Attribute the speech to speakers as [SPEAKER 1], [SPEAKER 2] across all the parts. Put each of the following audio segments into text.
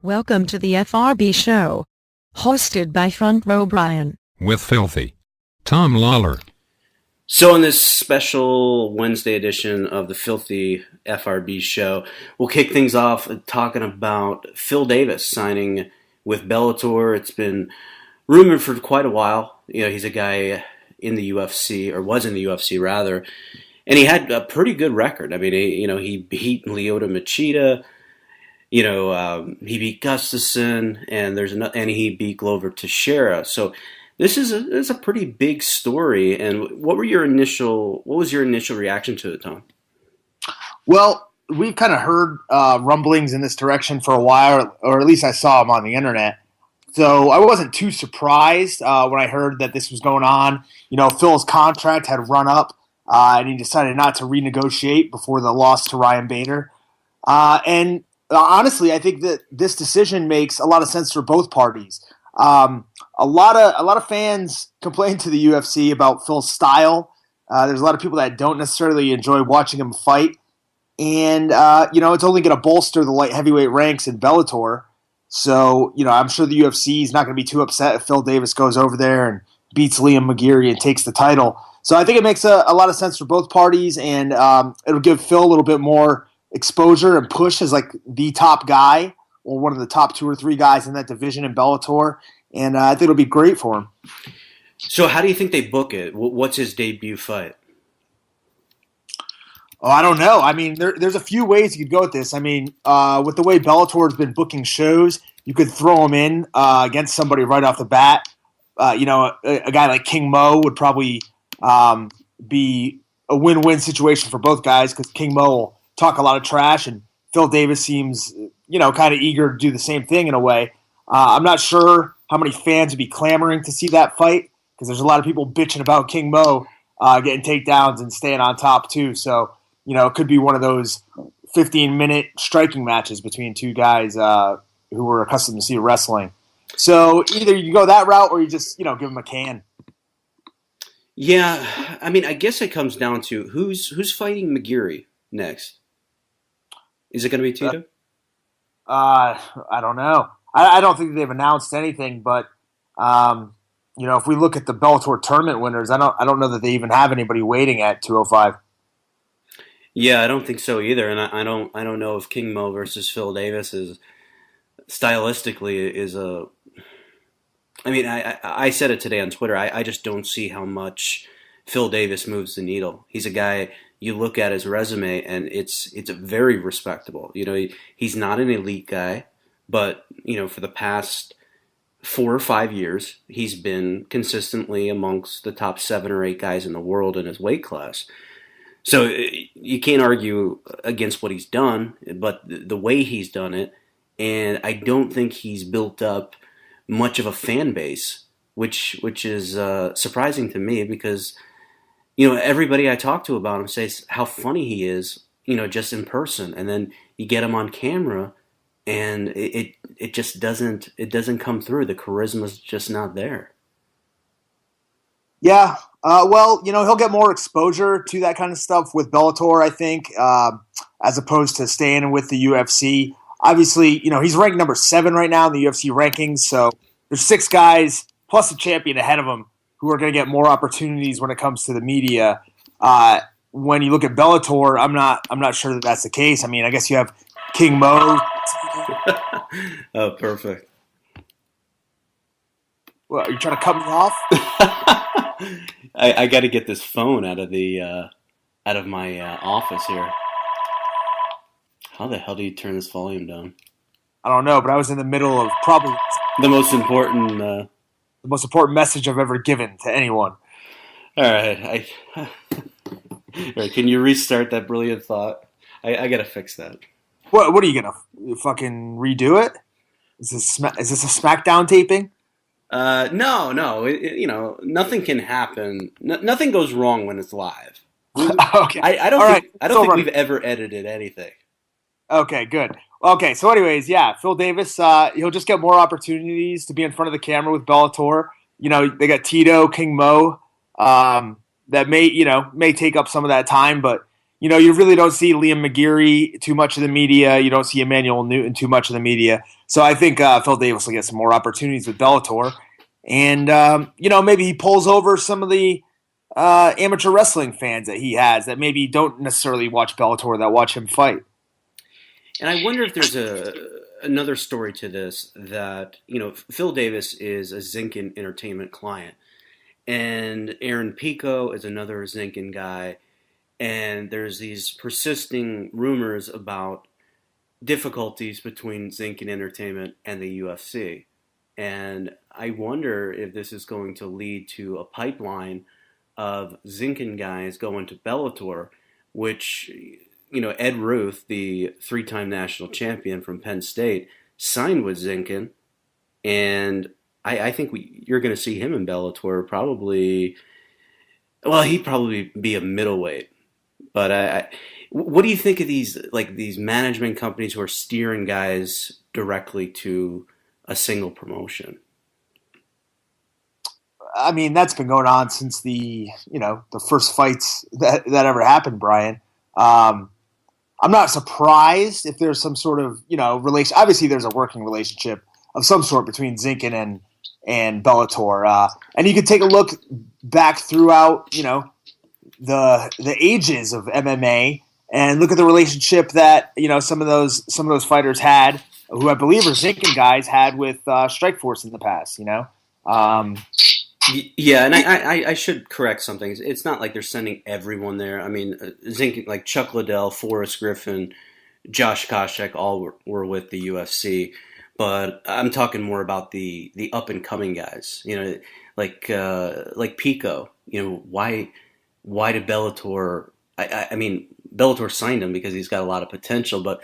[SPEAKER 1] Welcome to the FRB show, hosted by Front Row Bryan.
[SPEAKER 2] With Filthy, Tom Lawlor.
[SPEAKER 3] So in this special Wednesday edition of the Filthy FRB show, we'll kick things off talking about Phil Davis signing with Bellator. It's been rumored for quite a while. You know, he's a guy in the UFC, or was in the UFC rather, and he had a pretty good record. I mean, he beat Lyoto Machida. He beat Gustafsson, and he beat Glover Teixeira. So this is a pretty big story. And what was your initial reaction to it, Tom?
[SPEAKER 4] Well, we've kind of heard rumblings in this direction for a while, or at least I saw them on the internet. So I wasn't too surprised when I heard that this was going on. You know, Phil's contract had run up, and he decided not to renegotiate before the loss to Ryan Bader. And honestly, I think that this decision makes a lot of sense for both parties. A lot of fans complain to the UFC about Phil's style. There's a lot of people that don't necessarily enjoy watching him fight, and it's only going to bolster the light heavyweight ranks in Bellator. So I'm sure the UFC is not going to be too upset if Phil Davis goes over there and beats Liam McGeary and takes the title. So I think it makes a lot of sense for both parties, and it'll give Phil a little bit more exposure and push as like the top guy or one of the top 2 or 3 guys in that division in Bellator, and I think it'll be great for him.
[SPEAKER 3] So how do you think they book it? What's his debut fight?
[SPEAKER 4] Oh, I don't know. I mean, there's a few ways you could go with this. I mean, with the way Bellator has been booking shows, you could throw him in against somebody right off the bat. A guy like King Mo would probably be a win-win situation for both guys because King Mo will talk a lot of trash, and Phil Davis seems, kind of eager to do the same thing in a way. I'm not sure how many fans would be clamoring to see that fight because there's a lot of people bitching about King Mo getting takedowns and staying on top too. So, it could be one of those 15-minute striking matches between two guys who were accustomed to see wrestling. So either you go that route or you just, give them a can.
[SPEAKER 3] Yeah, I mean, I guess it comes down to who's fighting McGeary next. Is it going to be Tito?
[SPEAKER 4] I don't know. I don't think they've announced anything, but if we look at the Bellator tournament winners, I don't know that they even have anybody waiting at 205.
[SPEAKER 3] Yeah, I don't think so either, and I don't know if King Mo versus Phil Davis is stylistically is a. I mean, I said it today on Twitter. I just don't see how much Phil Davis moves the needle. He's a guy. You look at his resume, and it's very respectable. He's not an elite guy, but for the past 4 or 5 years, he's been consistently amongst the top 7 or 8 guys in the world in his weight class. So you can't argue against what he's done, but the way he's done it, and I don't think he's built up much of a fan base, which is surprising to me because. Everybody I talk to about him says how funny he is, just in person, and then you get him on camera, and it just doesn't come through. The charisma's just not there.
[SPEAKER 4] Yeah, he'll get more exposure to that kind of stuff with Bellator, I think, as opposed to staying with the UFC. Obviously, he's ranked number 7 right now in the UFC rankings, so there's 6 guys plus a champion ahead of him who are going to get more opportunities when it comes to the media. When you look at Bellator, I'm not sure that that's the case. I mean, I guess you have King Mo.
[SPEAKER 3] Oh, perfect.
[SPEAKER 4] Well, are you trying to cut me off?
[SPEAKER 3] I got to get this phone out of my office here. How the hell do you turn this volume down?
[SPEAKER 4] I don't know, but I was in the middle of probably
[SPEAKER 3] the most important.
[SPEAKER 4] The most important message I've ever given to anyone.
[SPEAKER 3] All right. All right, can you restart that brilliant thought? I got to fix that.
[SPEAKER 4] What are you going to fucking redo it? Is this a SmackDown taping?
[SPEAKER 3] No. Nothing can happen. Nothing goes wrong when it's live.
[SPEAKER 4] Okay.
[SPEAKER 3] I don't think we've ever edited anything.
[SPEAKER 4] Okay, good. Okay, so anyways, yeah, Phil Davis, he'll just get more opportunities to be in front of the camera with Bellator. They got Tito, King Mo, that may take up some of that time, but You really don't see Liam McGeary too much of the media. You don't see Emmanuel Newton too much of the media. So I think Phil Davis will get some more opportunities with Bellator. And, maybe he pulls over some of the amateur wrestling fans that he has that maybe don't necessarily watch Bellator, that watch him fight.
[SPEAKER 3] And I wonder if there's another story to this that, Phil Davis is a Zinkin Entertainment client. And Aaron Pico is another Zinkin guy. And there's these persisting rumors about difficulties between Zinkin Entertainment and the UFC. And I wonder if this is going to lead to a pipeline of Zinkin guys going to Bellator, which, Ed Ruth, the 3-time national champion from Penn State, signed with Zinkin. And I think you're going to see him in Bellator probably. Well, he'd probably be a middleweight. But what do you think of these management companies who are steering guys directly to a single promotion?
[SPEAKER 4] I mean, that's been going on since the first fights that ever happened, Brian. I'm not surprised if there's some sort of, relation. Obviously, there's a working relationship of some sort between Zinkin and Bellator. And you could take a look back throughout, the ages of MMA and look at the relationship that some of those fighters had, who I believe are Zinkin guys, had with Strikeforce in the past.
[SPEAKER 3] Yeah, and I should correct something. It's not like they're sending everyone there. I mean, Zinkin, like Chuck Liddell, Forrest Griffin, Josh Koscheck, all were with the UFC. But I'm talking more about the up and coming guys. Like Pico. Why did Bellator? I mean, Bellator signed him because he's got a lot of potential, but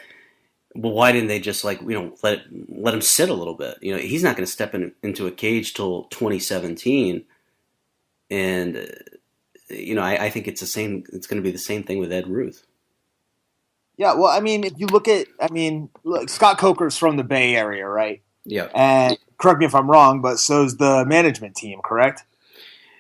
[SPEAKER 3] why didn't they just let him sit a little bit? He's not going to step into a cage till 2017, and I think it's the same. It's going to be the same thing with Ed Ruth.
[SPEAKER 4] Yeah, well, I mean, if you look, Scott Coker's from the Bay Area, right?
[SPEAKER 3] Yeah.
[SPEAKER 4] And correct me if I'm wrong, but so's the management team, correct?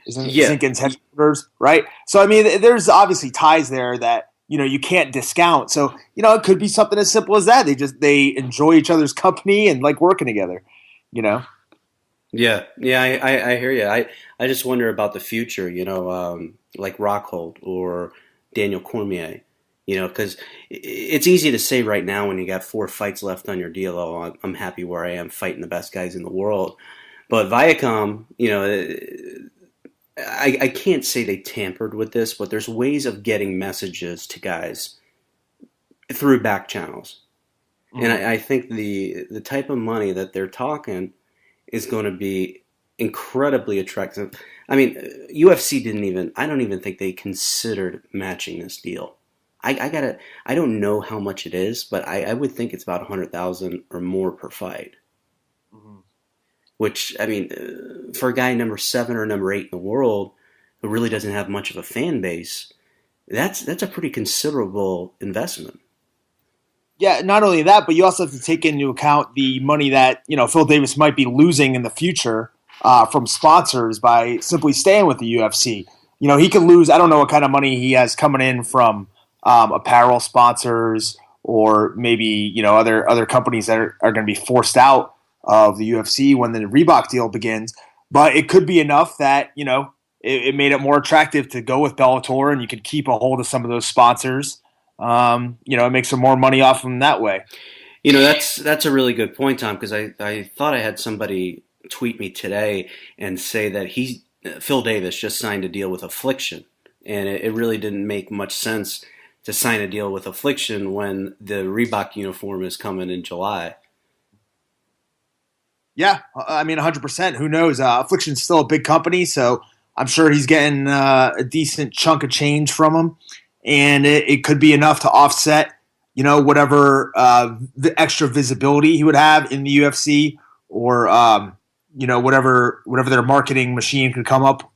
[SPEAKER 4] Isn't Zinkin's headquarters, right? So, I mean, there's obviously ties there that, you can't discount. So, it could be something as simple as that. They enjoy each other's company and like working together,
[SPEAKER 3] Yeah, I hear you. I just wonder about the future, like Rockhold or Daniel Cormier, because it's easy to say right now when you got 4 fights left on your deal, oh, I'm happy where I am fighting the best guys in the world. But Viacom, I can't say they tampered with this, but there's ways of getting messages to guys through back channels. Mm-hmm. And I think the type of money that they're talking is going to be incredibly attractive. I mean, UFC I don't even think they considered matching this deal. I don't know how much it is, but I would think it's about $100,000 or more per fight. Mm-hmm. Which, I mean, for a guy number 7 or number 8 in the world who really doesn't have much of a fan base, that's a pretty considerable investment.
[SPEAKER 4] Yeah, not only that, but you also have to take into account the money that Phil Davis might be losing in the future from sponsors by simply staying with the UFC. He could lose. I don't know what kind of money he has coming in from apparel sponsors or maybe other companies that are going to be forced out of the UFC when the Reebok deal begins, but it could be enough that it made it more attractive to go with Bellator, and you could keep a hold of some of those sponsors. It makes some more money off them that way.
[SPEAKER 3] That's a really good point, Tom, because I thought I had somebody tweet me today and say that Phil Davis just signed a deal with Affliction, and it really didn't make much sense to sign a deal with Affliction when the Reebok uniform is coming in July.
[SPEAKER 4] Yeah, I mean, 100%. Who knows? Affliction's still a big company, so I'm sure he's getting a decent chunk of change from them, and it could be enough to offset, whatever the extra visibility he would have in the UFC, or whatever their marketing machine could come up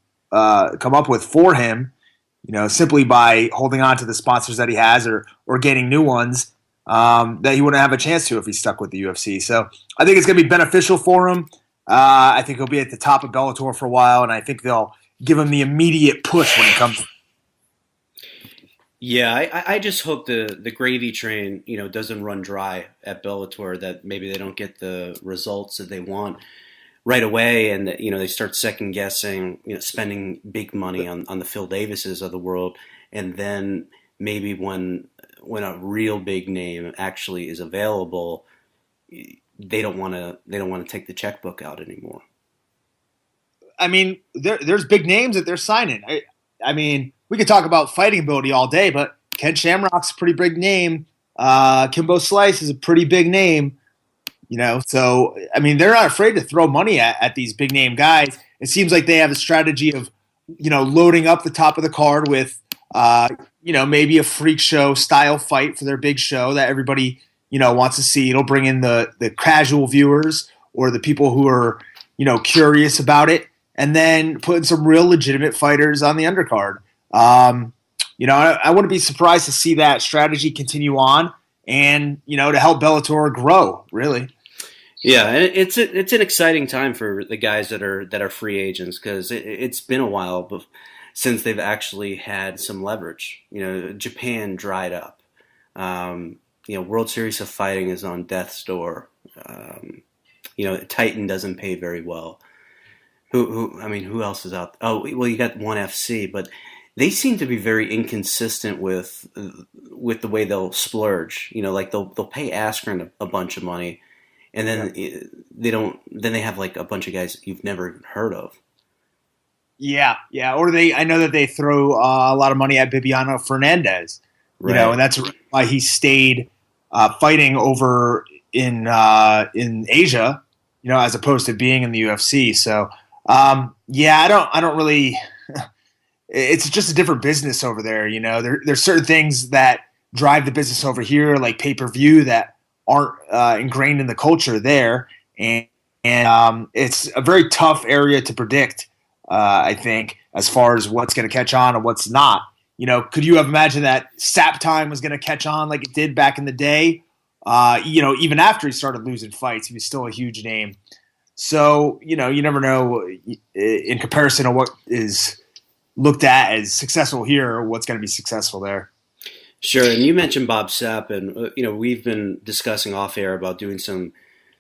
[SPEAKER 4] with for him, simply by holding on to the sponsors that he has or getting new ones. That he wouldn't have a chance to if he's stuck with the UFC. So I think it's going to be beneficial for him. I think he'll be at the top of Bellator for a while, and I think they'll give him the immediate push when it comes.
[SPEAKER 3] Yeah, I just hope the gravy train, doesn't run dry at Bellator, that maybe they don't get the results that they want right away, and that, they start second guessing, spending big money on the Phil Davises of the world, and then maybe when a real big name actually is available, they don't want to take the checkbook out anymore.
[SPEAKER 4] I mean, there's big names that they're signing. I mean, we could talk about fighting ability all day, but Ken Shamrock's a pretty big name. Kimbo Slice is a pretty big name. So I mean, they're not afraid to throw money at these big name guys. It seems like they have a strategy of, loading up the top of the card with, maybe a freak show style fight for their big show that everybody, wants to see. It'll bring in the casual viewers or the people who are, curious about it, and then putting some real legitimate fighters on the undercard. I wouldn't be surprised to see that strategy continue on and, to help Bellator grow, really.
[SPEAKER 3] Yeah, and it's an exciting time for the guys that are free agents, because it's been a while since they've actually had some leverage. Japan dried up. World Series of Fighting is on death's door. Titan doesn't pay very well. Who else is out? Oh, well, you got ONE FC, but they seem to be very inconsistent with the way they'll splurge. Like they'll pay Askren a bunch of money, and then they don't. Then they have like a bunch of guys you've never heard of.
[SPEAKER 4] Yeah. Or I know that they throw a lot of money at Bibiano Fernandez,
[SPEAKER 3] right.
[SPEAKER 4] And that's why he stayed fighting over in Asia, as opposed to being in the UFC. So, I don't really. It's just a different business over there. There's certain things that drive the business over here, like pay-per-view, that aren't ingrained in the culture there, and it's a very tough area to predict. I think, as far as what's going to catch on and what's not. Could you have imagined that Sap Time was going to catch on like it did back in the day? Even after he started losing fights, he was still a huge name. So, you never know in comparison to what is looked at as successful here or what's going to be successful there.
[SPEAKER 3] Sure. And you mentioned Bob Sapp, and, we've been discussing off air about doing some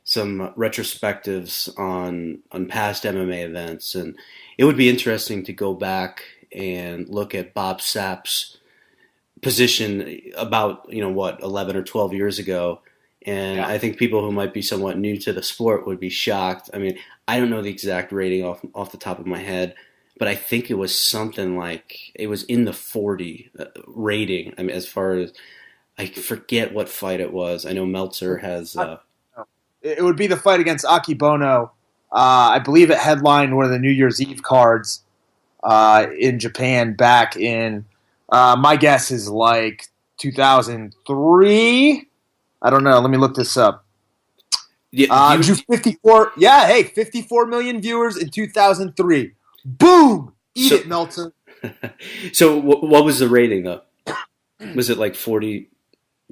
[SPEAKER 3] retrospectives on past MMA events, and it would be interesting to go back and look at Bob Sapp's position about, 11 or 12 years ago. And I think people who might be somewhat new to the sport would be shocked. I mean, I don't know the exact rating off the top of my head, but I think it was something like, it was in the 40 rating. I mean, as far as, I forget what fight it was. I know Meltzer has...
[SPEAKER 4] It would be the fight against Akibono. I believe it headlined one of the New Year's Eve cards in Japan back in, my guess is like 2003. I don't know. Let me look this up.
[SPEAKER 3] Yeah,
[SPEAKER 4] 54. Yeah, hey, 54 million viewers in 2003. Boom! Eat it, Meltzer.
[SPEAKER 3] So what was the rating, though? Was it like 40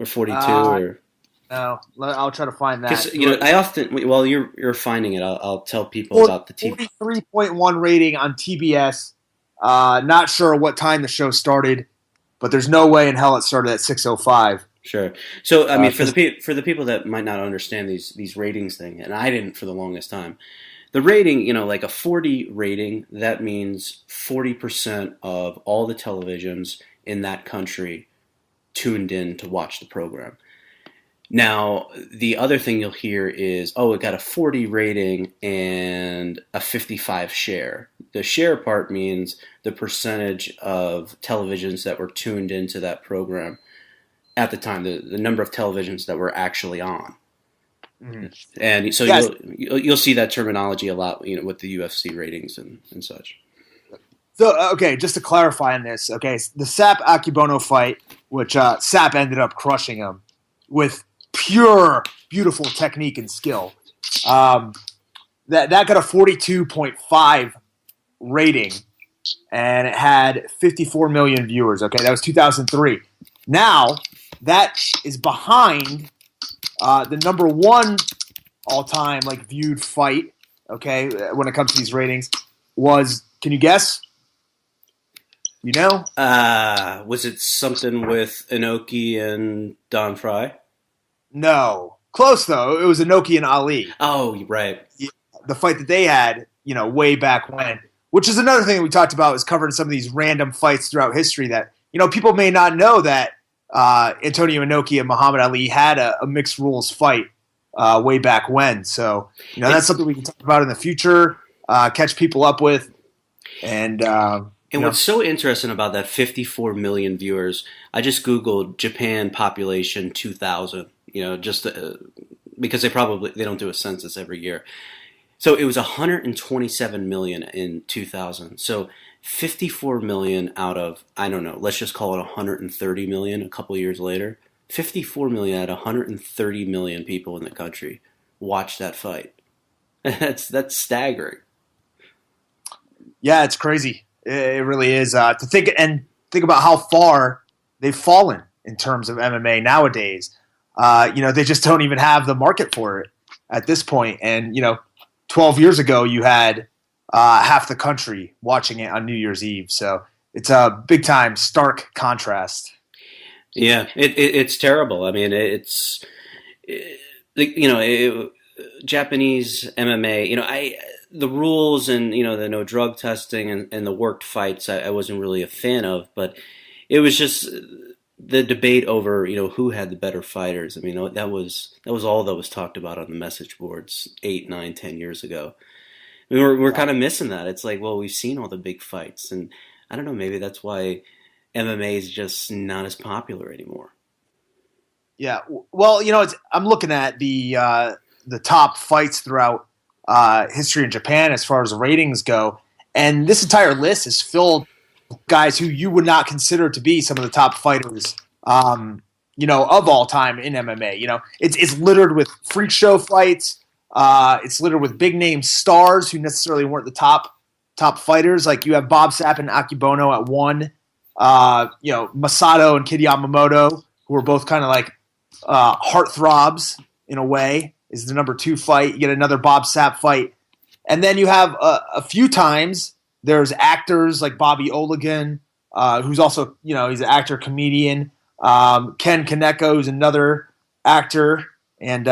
[SPEAKER 3] or 42 or...
[SPEAKER 4] No, I'll try to find that.
[SPEAKER 3] Because I often, while you're finding it, I'll tell people about the TV.
[SPEAKER 4] 43.1 rating on TBS. Not sure what time the show started, but there's no way in hell it started at 6:05.
[SPEAKER 3] Sure. So I mean, for the people that might not understand these ratings thing, and I didn't for the longest time, the rating, like a 40 rating, that means 40% of all the televisions in that country tuned in to watch the program. Now, the other thing you'll hear is, it got a 40 rating and a 55 share. The share part means the percentage of televisions that were tuned into that program at the time, the number of televisions that were actually on. Mm-hmm. And so yes. you'll see that terminology a lot, with the UFC ratings and such.
[SPEAKER 4] So, okay, just to clarify on this, okay, the Sap Akibono fight, which Sap ended up crushing him with pure, beautiful technique and skill. That got a 42.5 rating, and it had 54 million viewers. Okay, that was 2003. Now, that is behind the number one all-time viewed fight. Okay, when it comes to these ratings, was, can you guess? You know?
[SPEAKER 3] Was it something with Inoki and Don Fry?
[SPEAKER 4] No. Close, though. It was Inoki and Ali.
[SPEAKER 3] Oh, right.
[SPEAKER 4] The fight that they had, way back when. Which is another thing that we talked about, is covering some of these random fights throughout history that, people may not know that Antonio Inoki and Muhammad Ali had a mixed rules fight way back when. So, that's something we can talk about in the future, catch people up with. And
[SPEAKER 3] what's so interesting about that 54 million viewers, I just Googled Japan population 2000, because they don't do a census every year. So it was 127 million in 2000. So 54 million out of, I don't know, let's just call it 130 million a couple years later. 54 million out of 130 million people in the country watched that fight. That's staggering.
[SPEAKER 4] Yeah, it's crazy. It really is. To think about how far they've fallen in terms of MMA nowadays. They just don't even have the market for it at this point. And 12 years ago, you had half the country watching it on New Year's Eve. So it's a big time stark contrast.
[SPEAKER 3] Yeah, it's terrible. I mean, Japanese MMA, the rules and, the no drug testing and the worked fights, I wasn't really a fan of, but it was just the debate over, who had the better fighters. I mean, that was all that was talked about on the message boards 8, 9, 10 years ago. I mean, we're kind of missing that. It's like, well, we've seen all the big fights, and I don't know, maybe that's why MMA is just not as popular anymore.
[SPEAKER 4] Yeah, well, I'm looking at the top fights throughout history in Japan as far as ratings go, and this entire list is filled with guys who you would not consider to be some of the top fighters, of all time in MMA. It's littered with freak show fights. It's littered with big name stars who necessarily weren't the top fighters. Like you have Bob Sapp and Akebono at 1. Masato and Kid Yamamoto, who are both kind of like heartthrobs in a way, is the number 2 fight. You get another Bob Sapp fight. And then you have a few times there's actors like Bobby Oligan, who's also, he's an actor, comedian. Ken Kaneko, who's another actor and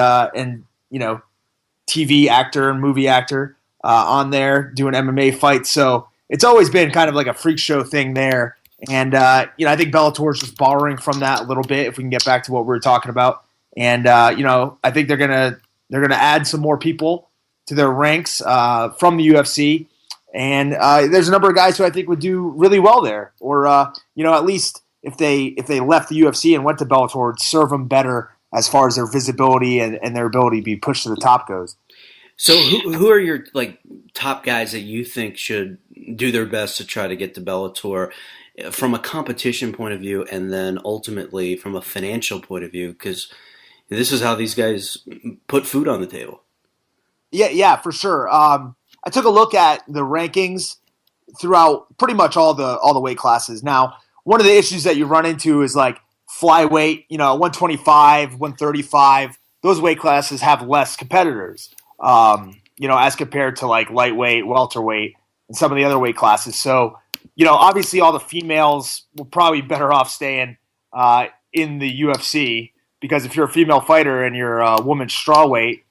[SPEAKER 4] TV actor and movie actor on there doing MMA fights. So it's always been kind of like a freak show thing there. And, I think Bellator's just borrowing from that a little bit, if we can get back to what we were talking about. And, I think they're gonna add some more people to their ranks from the UFC. And there's a number of guys who I think would do really well there. Or, at least if they left the UFC and went to Bellator, it would serve them better as far as their visibility and their ability to be pushed to the top goes.
[SPEAKER 3] So who are your top guys that you think should do their best to try to get to Bellator from a competition point of view, and then ultimately from a financial point of view? Because this is how these guys put food on the table.
[SPEAKER 4] Yeah, for sure. I took a look at the rankings throughout pretty much all the weight classes. Now, one of the issues that you run into is like flyweight, 125, 135. Those weight classes have less competitors, as compared to like lightweight, welterweight, and some of the other weight classes. So, obviously all the females will probably be better off staying in the UFC, because if you're a female fighter and you're a woman's strawweight,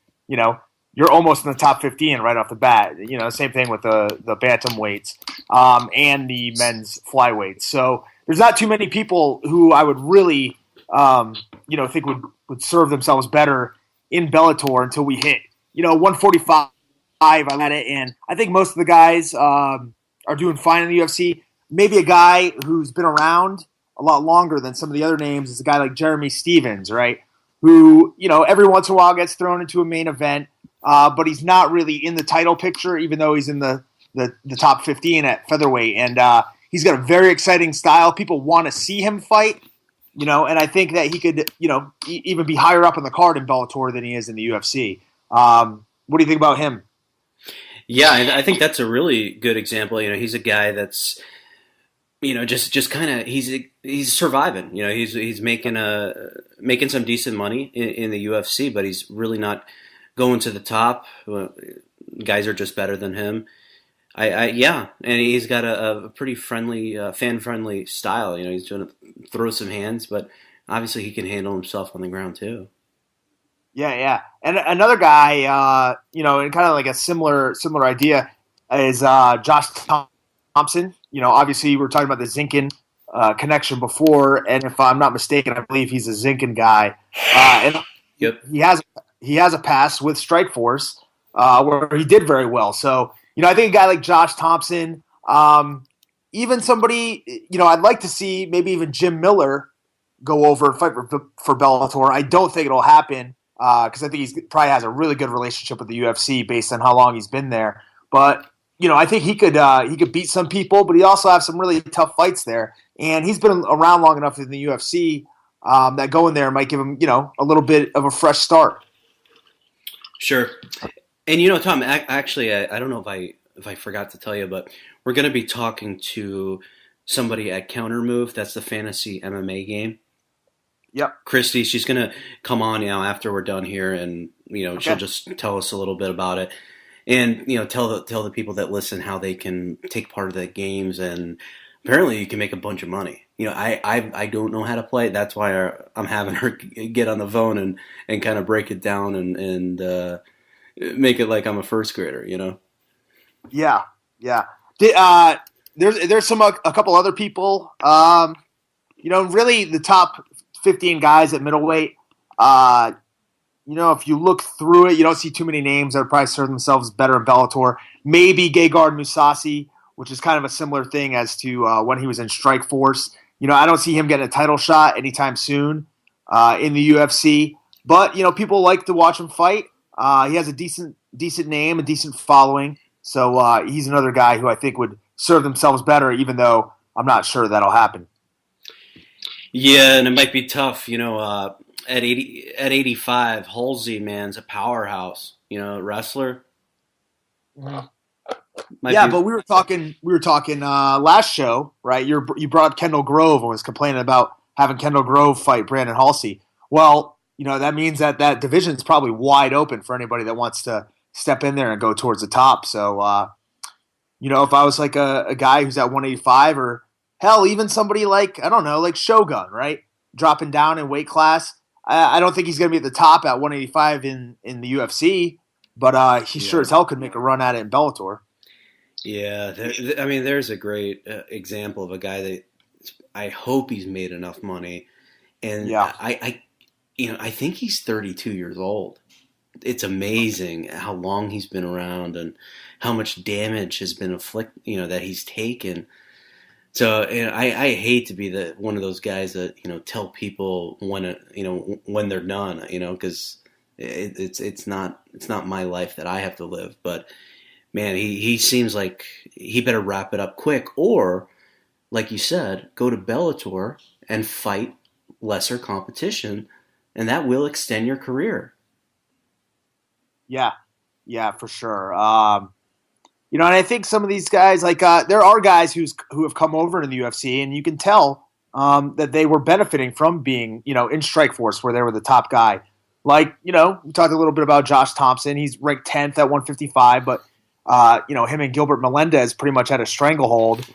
[SPEAKER 4] you're almost in the top 15 right off the bat. Same thing with the bantamweights and the men's flyweights. So there's not too many people who I would really, think would serve themselves better in Bellator until we hit, 145. I'm at it, and I think most of the guys are doing fine in the UFC. Maybe a guy who's been around a lot longer than some of the other names is a guy like Jeremy Stevens, right? Who, every once in a while gets thrown into a main event, but he's not really in the title picture, even though he's in the top 15 at featherweight. And he's got a very exciting style. People want to see him fight, and I think that he could, even be higher up on the card in Bellator than he is in the UFC. What do you think about him?
[SPEAKER 3] Yeah, I think that's a really good example. He's a guy that's, just kind of he's surviving. He's making some decent money in the UFC, but he's really not going to the top. Guys are just better than him. Yeah, and he's got a pretty friendly, fan-friendly style. He's going to throw some hands, but obviously he can handle himself on the ground too.
[SPEAKER 4] Yeah, yeah. And another guy, and kind of like a similar idea is Josh Thompson. Obviously we were talking about the Zinkin connection before, and if I'm not mistaken, I believe he's a Zinkin guy. And
[SPEAKER 3] Yep.
[SPEAKER 4] he has a pass with Strikeforce where he did very well. So I think a guy like Josh Thompson, even somebody, I'd like to see maybe even Jim Miller go over and fight for Bellator. I don't think it'll happen because I think he probably has a really good relationship with the UFC based on how long he's been there. But I think he could beat some people, but he also has some really tough fights there. And he's been around long enough in the UFC that going there might give him a little bit of a fresh start.
[SPEAKER 3] Sure. And Tom, actually, I don't know if I forgot to tell you, but we're going to be talking to somebody at Kountermove. That's the fantasy MMA game.
[SPEAKER 4] Yep.
[SPEAKER 3] Christy, she's going to come on after we're done here, and
[SPEAKER 4] Okay.
[SPEAKER 3] she'll just tell us a little bit about it, and tell the people that listen how they can take part of the games, and apparently you can make a bunch of money. I don't know how to play. That's why I'm having her get on the phone and kind of break it down and make it like I'm a first grader.
[SPEAKER 4] Yeah, yeah. There's a couple other people. Really the top 15 guys at middleweight. If you look through it, you don't see too many names that would probably serve themselves better in Bellator. Maybe Gegard Mousasi, which is kind of a similar thing as to when he was in Strikeforce. I don't see him getting a title shot anytime soon in the UFC. But people like to watch him fight. He has a decent name, a decent following. So he's another guy who I think would serve themselves better, even though I'm not sure that'll happen.
[SPEAKER 3] Yeah, and it might be tough. At 85, Halsey, man's a powerhouse. Wrestler.
[SPEAKER 4] But we were talking last show, right? You brought Kendall Grove and was complaining about having Kendall Grove fight Brandon Halsey. Well, that means that division is probably wide open for anybody that wants to step in there and go towards the top. So, if I was like a guy who's at 185 or hell, even somebody like, I don't know, like Shogun, right? Dropping down in weight class. I don't think he's going to be at the top at 185 in the UFC, but he sure as hell could make a run at it in Bellator.
[SPEAKER 3] Yeah, there's a great example of a guy that I hope he's made enough money, and I think he's 32 years old. It's amazing how long he's been around and how much damage has been inflicted, that he's taken. So I hate to be one of those guys that tell people when they're done, because it's not my life that I have to live, but. Man, he seems like he better wrap it up quick, or, like you said, go to Bellator and fight lesser competition, and that will extend your career.
[SPEAKER 4] Yeah, for sure. And I think some of these guys, like there are guys who have come over in the UFC, and you can tell that they were benefiting from being in Strikeforce where they were the top guy. Like we talked a little bit about Josh Thompson. He's ranked 10th at 155, but. Him and Gilbert Melendez pretty much had a stranglehold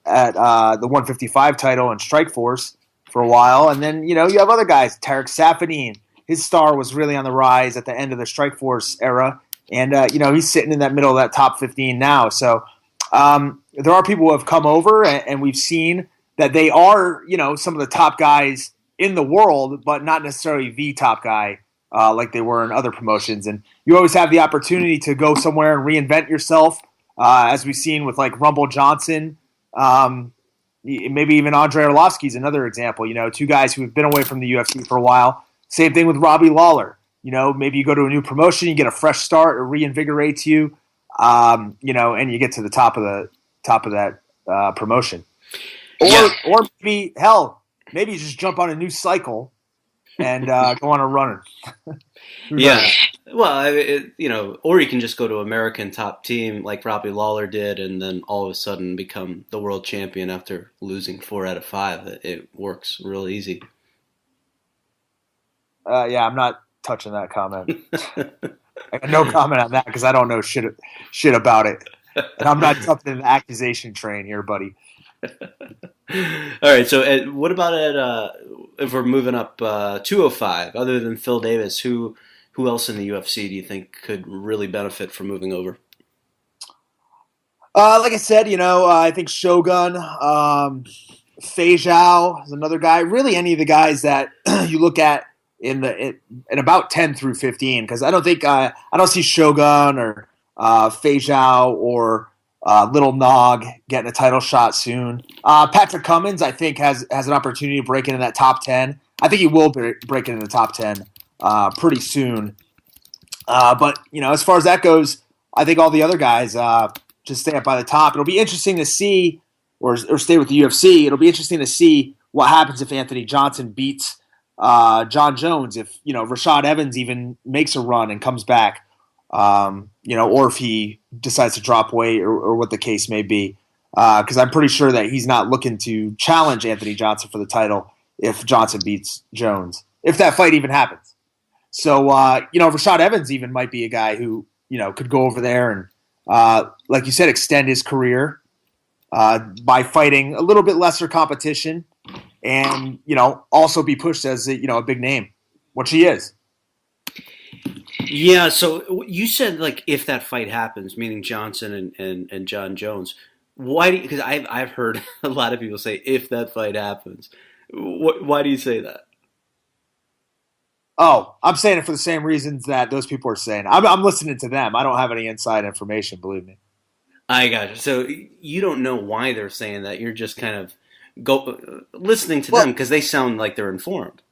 [SPEAKER 4] at the 155 title in Strikeforce for a while. And then, you have other guys. Tarek Safadine, his star was really on the rise at the end of the Strikeforce era. And, he's sitting in that middle of that top 15 now. So there are people who have come over, and we've seen that they are, some of the top guys in the world, but not necessarily the top guy. Like they were in other promotions. And you always have the opportunity to go somewhere and reinvent yourself, as we've seen with like Rumble Johnson. Maybe even Andre Arlovsky is another example. Two guys who have been away from the UFC for a while. Same thing with Robbie Lawler. Maybe you go to a new promotion, you get a fresh start, it reinvigorates you, and you get to the top of that promotion. Or maybe you just jump on a new cycle and go on a run.
[SPEAKER 3] Yeah. Well, or you can just go to American Top Team like Robbie Lawler did, and then all of a sudden become the world champion after losing 4 out of 5. It works real easy.
[SPEAKER 4] I'm not touching that comment. I got no comment on that because I don't know shit about it. And I'm not jumping in the accusation train here, buddy.
[SPEAKER 3] All right. So, what about if we're moving up 205? Other than Phil Davis, who else in the UFC do you think could really benefit from moving over?
[SPEAKER 4] Like I said, I think Shogun, Fei Zhao is another guy. Really, any of the guys that you look at in about 10 through 15, because I don't think I don't see Shogun or Fei Zhao or Little Nog getting a title shot soon. Patrick Cummins, I think, has an opportunity to break into that top 10. I think he will break into the top 10 pretty soon. But as far as that goes, I think all the other guys just stay up by the top. It'll be interesting to see, or stay with the UFC. It'll be interesting to see what happens if Anthony Johnson beats John Jones, if Rashad Evans even makes a run and comes back, or if he decides to drop weight or what the case may be. Because I'm pretty sure that he's not looking to challenge Anthony Johnson for the title if Johnson beats Jones, if that fight even happens. So, Rashad Evans even might be a guy who, could go over there and, like you said, extend his career by fighting a little bit lesser competition and, also be pushed as a big name, which he is.
[SPEAKER 3] Yeah, so you said, like, if that fight happens, meaning Johnson and John Jones, why do you, because I've heard a lot of people say, if that fight happens. Why do you say that?
[SPEAKER 4] Oh, I'm saying it for the same reasons that those people are saying. I'm listening to them. I don't have any inside information, believe me.
[SPEAKER 3] I got you. So you don't know why they're saying that. You're just kind of listening to them because they sound like they're informed.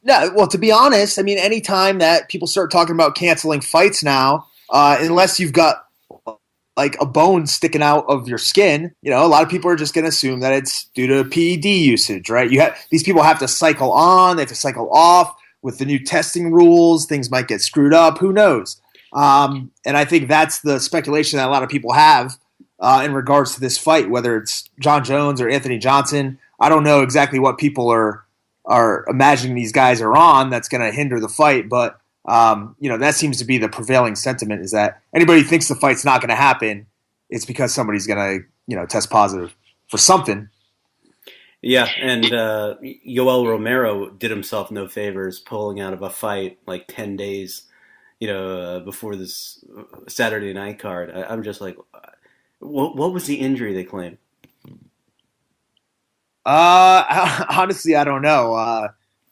[SPEAKER 4] No, well, to be honest, I mean, anytime that people start talking about canceling fights now, unless you've got like a bone sticking out of your skin, a lot of people are just going to assume that it's due to PED usage, right? These people have to cycle on, they have to cycle off. With the new testing rules, things might get screwed up. Who knows? And I think that's the speculation that a lot of people have in regards to this fight, whether it's John Jones or Anthony Johnson. I don't know exactly what people are imagining these guys are on that's going to hinder the fight, but that seems to be the prevailing sentiment, is that anybody who thinks the fight's not going to happen, it's because somebody's going to test positive for something.
[SPEAKER 3] Yeah, and Yoel Romero did himself no favors pulling out of a fight like 10 days, before this Saturday night card. I'm just like, what was the injury they claimed?
[SPEAKER 4] Honestly, I don't know.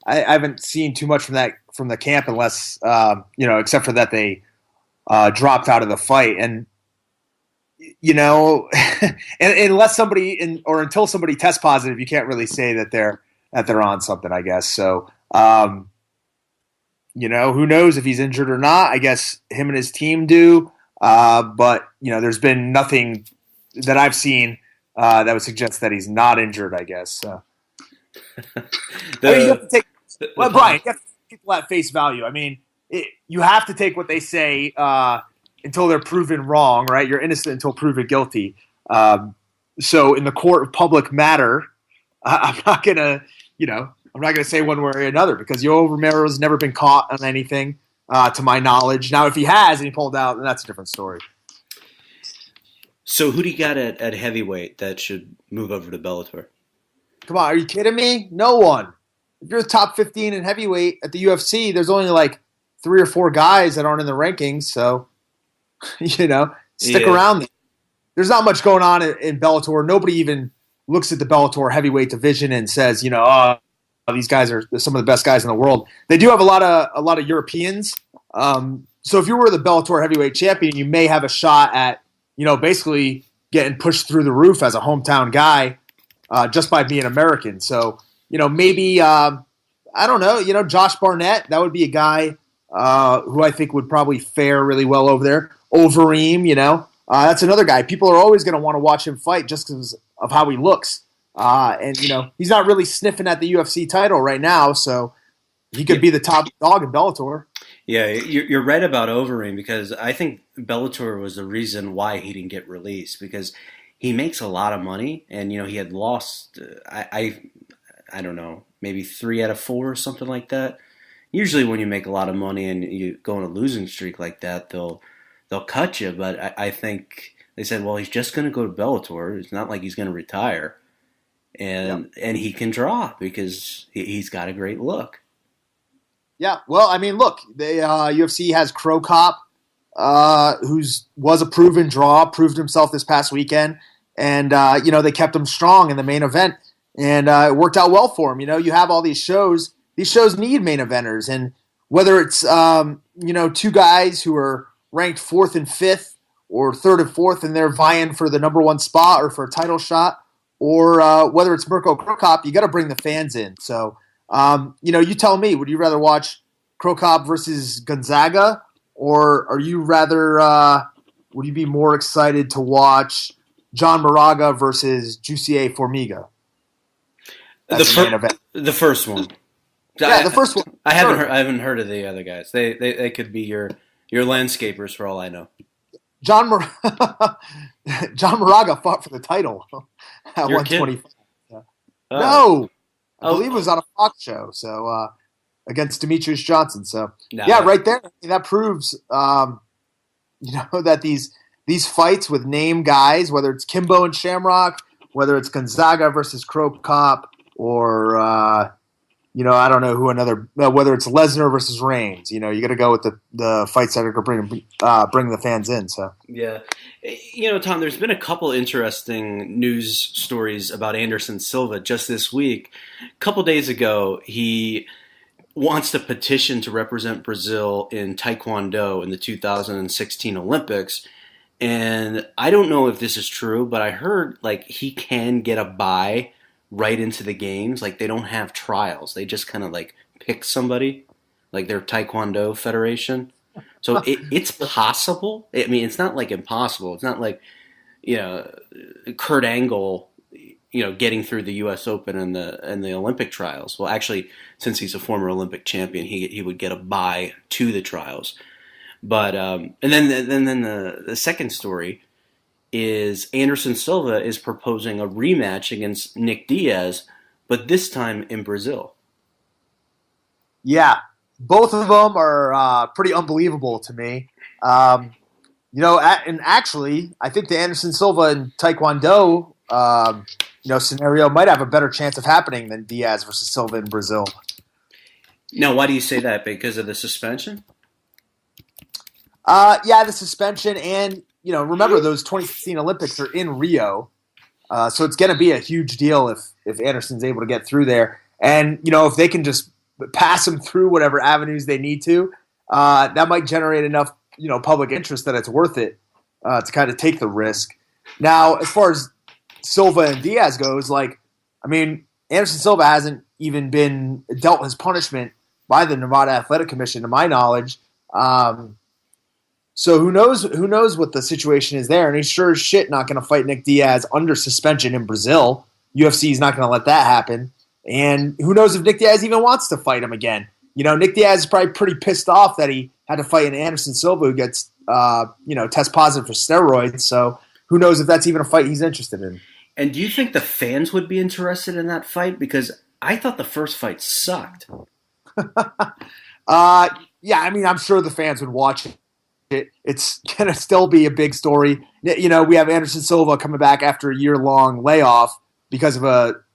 [SPEAKER 4] I haven't seen too much from the camp, unless except for that they dropped out of the fight, and and unless somebody or until somebody tests positive, you can't really say that they're on something, I guess. So, who knows if he's injured or not? I guess him and his team do. But there's been nothing that I've seen that would suggest that he's not injured, I guess. So. You have to take, Brian, you have to take people at face value. I mean, you have to take what they say until they're proven wrong, right? You're innocent until proven guilty. So in the court of public matter, I'm not gonna say one way or another, because Yoel Romero's never been caught on anything, to my knowledge. Now, if he has and he pulled out, then that's a different story.
[SPEAKER 3] So who do you got at heavyweight that should move over to Bellator?
[SPEAKER 4] Come on, are you kidding me? No one. If you're top 15 in heavyweight at the UFC, there's only like 3 or 4 guys that aren't in the rankings. So, stick around there. There's not much going on in Bellator. Nobody even looks at the Bellator heavyweight division and says, these guys are some of the best guys in the world. They do have a lot of Europeans. So if you were the Bellator heavyweight champion, you may have a shot at, basically getting pushed through the roof as a hometown guy, just by being American. So, maybe, I don't know, Josh Barnett, that would be a guy who I think would probably fare really well over there. Overeem, that's another guy. People are always going to want to watch him fight just because of how he looks. And he's not really sniffing at the UFC title right now, so he could be the top dog in Bellator.
[SPEAKER 3] Yeah, you're right about Overeem, because I think Bellator was the reason why he didn't get released, because he makes a lot of money, and he had lost I don't know, maybe 3 out of 4 or something like that. Usually when you make a lot of money and you go on a losing streak like that, they'll cut you. But I think They said, well, he's just going to go to Bellator. It's not like he's going to retire. And he can draw because he's got a great look.
[SPEAKER 4] Yeah, well, I mean, look, UFC has Crow Cop, was a proven draw, proved himself this past weekend, and they kept him strong in the main event, and it worked out well for him. You have all these shows. These shows need main eventers, and whether it's two guys who are ranked 4th and 5th or 3rd and 4th, and they're vying for the number 1 spot or for a title shot, or whether it's Mirko Crow Cop, you got to bring the fans in. So. You tell me, would you rather watch Crow Cop versus Gonzaga, or would you be more excited to watch John Moraga versus Jussier Formiga?
[SPEAKER 3] The first one.
[SPEAKER 4] Yeah, the first one.
[SPEAKER 3] I haven't heard of the other guys. They could be your landscapers for all I know.
[SPEAKER 4] John Moraga fought for the title at 125. Yeah. Oh. No. I believe it was on a Fox show, so against Demetrius Johnson. So right there, that proves that these fights with name guys, whether it's Kimbo and Shamrock, whether it's Gonzaga versus Crow Cop, or I don't know whether it's Lesnar versus Reigns. You got to go with the fights that are going to bring the fans in. So
[SPEAKER 3] yeah, Tom, there's been a couple interesting news stories about Anderson Silva just this week. A couple days ago, he wants to petition to represent Brazil in Taekwondo in the 2016 Olympics. And I don't know if this is true, but I heard he can get a bye right into the games. They don't have trials. They just kind of pick somebody, their Taekwondo federation. So it's possible. I mean, it's not impossible. It's not Kurt Angle, getting through the U.S. Open and the Olympic trials. Well, actually, since he's a former Olympic champion, he would get a bye to the trials. But and then the second story is Anderson Silva is proposing a rematch against Nick Diaz, but this time in Brazil.
[SPEAKER 4] Yeah, both of them are pretty unbelievable to me. And actually, I think the Anderson Silva and Taekwondo scenario might have a better chance of happening than Diaz versus Silva in Brazil.
[SPEAKER 3] Now, why do you say that? Because of the suspension?
[SPEAKER 4] The suspension, and remember those 2016 Olympics are in Rio, so it's going to be a huge deal if Anderson's able to get through there, and if they can just pass him through whatever avenues they need to, that might generate enough public interest that it's worth it to kind of take the risk. Now, as far as Silva and Diaz goes, Anderson Silva hasn't even been dealt his punishment by the Nevada Athletic Commission, to my knowledge. So who knows what the situation is there, and he's sure as shit not going to fight Nick Diaz under suspension in Brazil. UFC is not going to let that happen. And who knows if Nick Diaz even wants to fight him again. Nick Diaz is probably pretty pissed off that he had to fight an Anderson Silva who gets test positive for steroids. So who knows if that's even a fight he's interested in.
[SPEAKER 3] And do you think the fans would be interested in that fight? Because I thought the first fight sucked.
[SPEAKER 4] I'm sure the fans would watch it. It's going to still be a big story. We have Anderson Silva coming back after a year-long layoff because of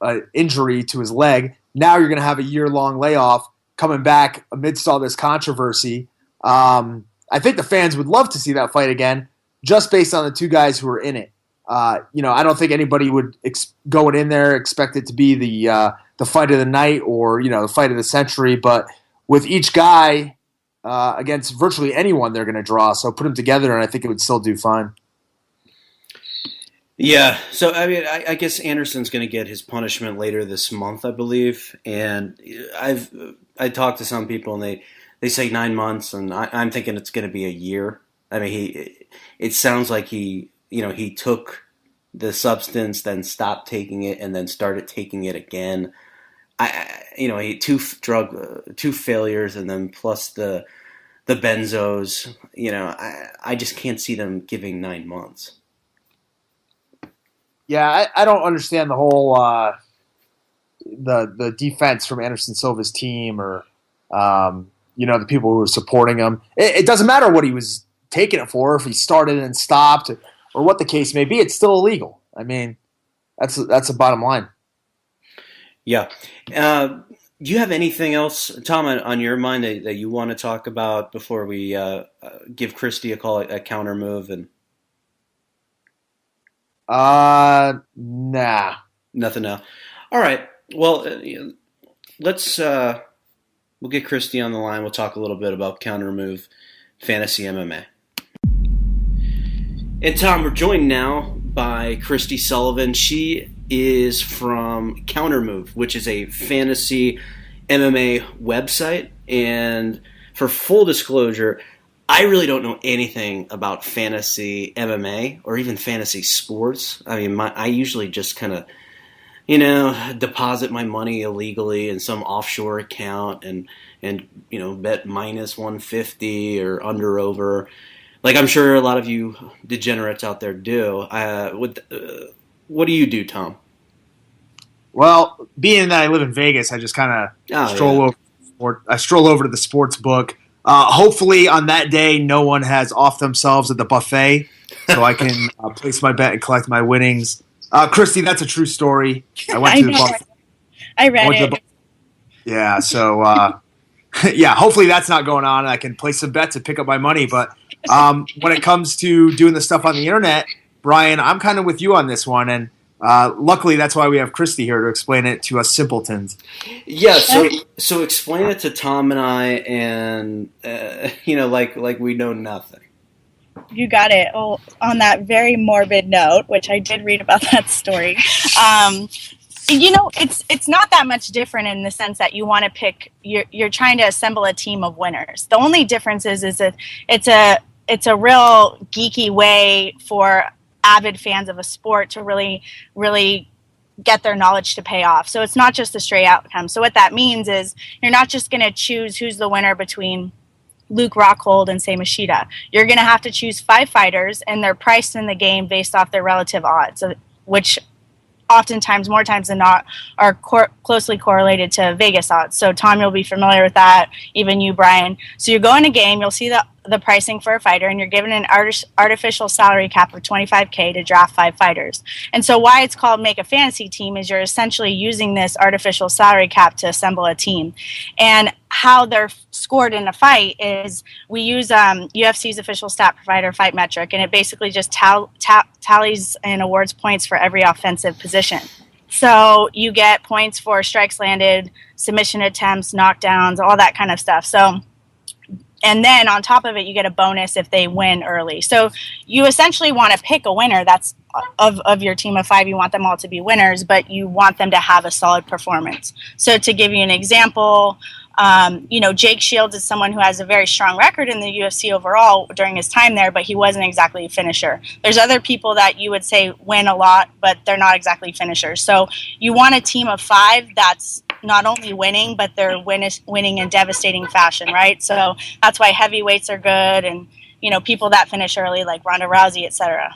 [SPEAKER 4] an injury to his leg. Now you're going to have a year-long layoff coming back amidst all this controversy. I think the fans would love to see that fight again, just based on the two guys who are in it. I don't think anybody would going in there expect it to be the fight of the night or the fight of the century. But with each guy against virtually anyone, they're going to draw. So put them together, and I think it would still do fine.
[SPEAKER 3] Yeah, so I mean, I guess Anderson's going to get his punishment later this month, I believe. And I talked to some people, and they say 9 months, and I'm thinking it's going to be a year. I mean, it sounds like he took the substance, then stopped taking it, and then started taking it again. He two failures, and then plus the benzos. I just can't see them giving 9 months.
[SPEAKER 4] Yeah, I don't understand the whole the defense from Anderson Silva's team or the people who were supporting him. It doesn't matter what he was taking it for, if he started and stopped, or what the case may be, it's still illegal. I mean, that's the bottom line.
[SPEAKER 3] Yeah. Do you have anything else, Tom, on your mind that you want to talk about before we give Christy a call at Kountermove? And
[SPEAKER 4] nah.
[SPEAKER 3] Nothing now. All right. Well, let's we'll get Christy on the line. We'll talk a little bit about Kountermove Fantasy MMA. And Tom, we're joined now by Christy Sullivan. She is from Kountermove, which is a fantasy MMA website. And for full disclosure, I really don't know anything about fantasy MMA or even fantasy sports. I mean, I usually just kind of, deposit my money illegally in some offshore account and bet minus 150 or under over. Like I'm sure a lot of you degenerates out there do. What do you do, Tom?
[SPEAKER 4] Well, being that I live in Vegas, I just kind of stroll over to the sports book. Hopefully, on that day, no one has off themselves at the buffet, so I can place my bet and collect my winnings. Christy, that's a true story. I went to the buffet.
[SPEAKER 5] I read it.
[SPEAKER 4] Yeah, so hopefully that's not going on. I can place some bets and pick up my money. But when it comes to doing the stuff on the internet, Bryan, I'm kind of with you on this one, and luckily that's why we have Christy here to explain it to us simpletons.
[SPEAKER 3] Yeah, so explain it to Tom and I, and like we know nothing.
[SPEAKER 5] You got it. Oh, on that very morbid note, which I did read about that story. It's not that much different in the sense that you want to pick. You're trying to assemble a team of winners. The only difference is that it's a real geeky way for avid fans of a sport to really, really get their knowledge to pay off. So it's not just a straight outcome. So what that means is you're not just going to choose who's the winner between Luke Rockhold and Sei Machida. You're going to have to choose 5 fighters, and they're priced in the game based off their relative odds, which oftentimes, more times than not, are closely correlated to Vegas odds. So Tom, you'll be familiar with that, even you, Bryan. So you go in a game, you'll see the pricing for a fighter, and you're given an artificial salary cap of $25K to draft 5 fighters. And so why it's called Make a Fantasy Team is you're essentially using this artificial salary cap to assemble a team. And how they're scored in a fight is we use UFC's official stat provider, Fight Metric, and it basically just tallies and awards points for every offensive position. So you get points for strikes landed, submission attempts, knockdowns, all that kind of stuff. And then on top of it, you get a bonus if they win early. So you essentially want to pick a winner that's of your team of 5. You want them all to be winners, but you want them to have a solid performance. So to give you an example, Jake Shields is someone who has a very strong record in the UFC overall during his time there, but he wasn't exactly a finisher. There's other people that you would say win a lot, but they're not exactly finishers. So you want a team of 5 that's not only winning, but they're winning in devastating fashion, right? So that's why heavyweights are good, and people that finish early like Ronda Rousey, etc.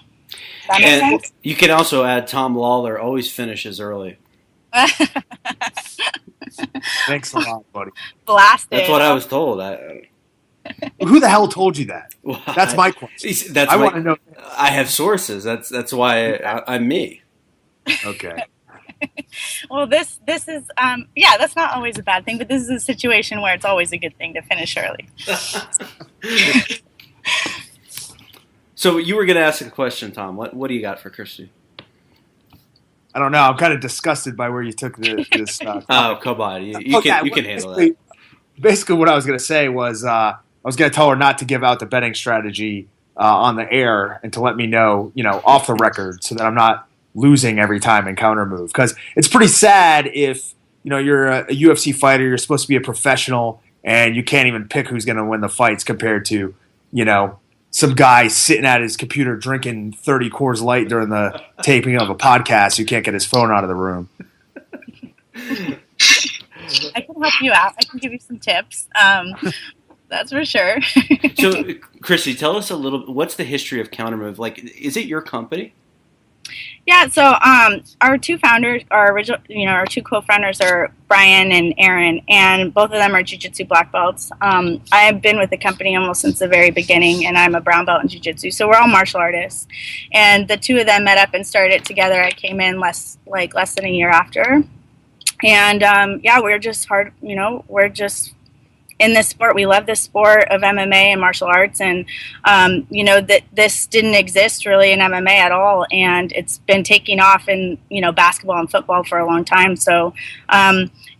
[SPEAKER 5] That makes sense?
[SPEAKER 3] You can also add Tom Lawlor always finishes early.
[SPEAKER 4] Thanks a lot, buddy.
[SPEAKER 5] Blasted.
[SPEAKER 3] That's what I was told.
[SPEAKER 4] Who the hell told you that?
[SPEAKER 3] Well,
[SPEAKER 4] that's my question. I want to know.
[SPEAKER 3] I have sources. That's why I'm me.
[SPEAKER 4] Okay.
[SPEAKER 5] Well, this is that's not always a bad thing, but this is a situation where it's always a good thing to finish early.
[SPEAKER 3] So you were going to ask a question, Tom. What do you got for Christy?
[SPEAKER 4] I don't know. I'm kind of disgusted by where you took this.
[SPEAKER 3] Oh, come on. You can handle that.
[SPEAKER 4] Basically, what I was going to say was I was going to tell her not to give out the betting strategy on the air and to let me know, off the record, so that I'm not losing every time in Kountermove. Because it's pretty sad if you're a UFC fighter, you're supposed to be a professional, and you can't even pick who's going to win the fights compared to some guy sitting at his computer drinking 30 Coors Light during the taping of a podcast who can't get his phone out of the room.
[SPEAKER 5] I can help you out. I can give you some tips. That's for sure.
[SPEAKER 3] So, Christy, tell us a little. What's the history of Kountermove? Like, is it your company?
[SPEAKER 5] Yeah, so our two founders, our original, our two co-founders are Bryan and Aaron, and both of them are jiu-jitsu black belts. I've been with the company almost since the very beginning, and I'm a brown belt in jiu-jitsu, so we're all martial artists. And the two of them met up and started it together. I came in less than a year after. And we're just we're just in this sport. We love this sport of MMA and martial arts, and that this didn't exist really in MMA at all, and it's been taking off in basketball and football for a long time. So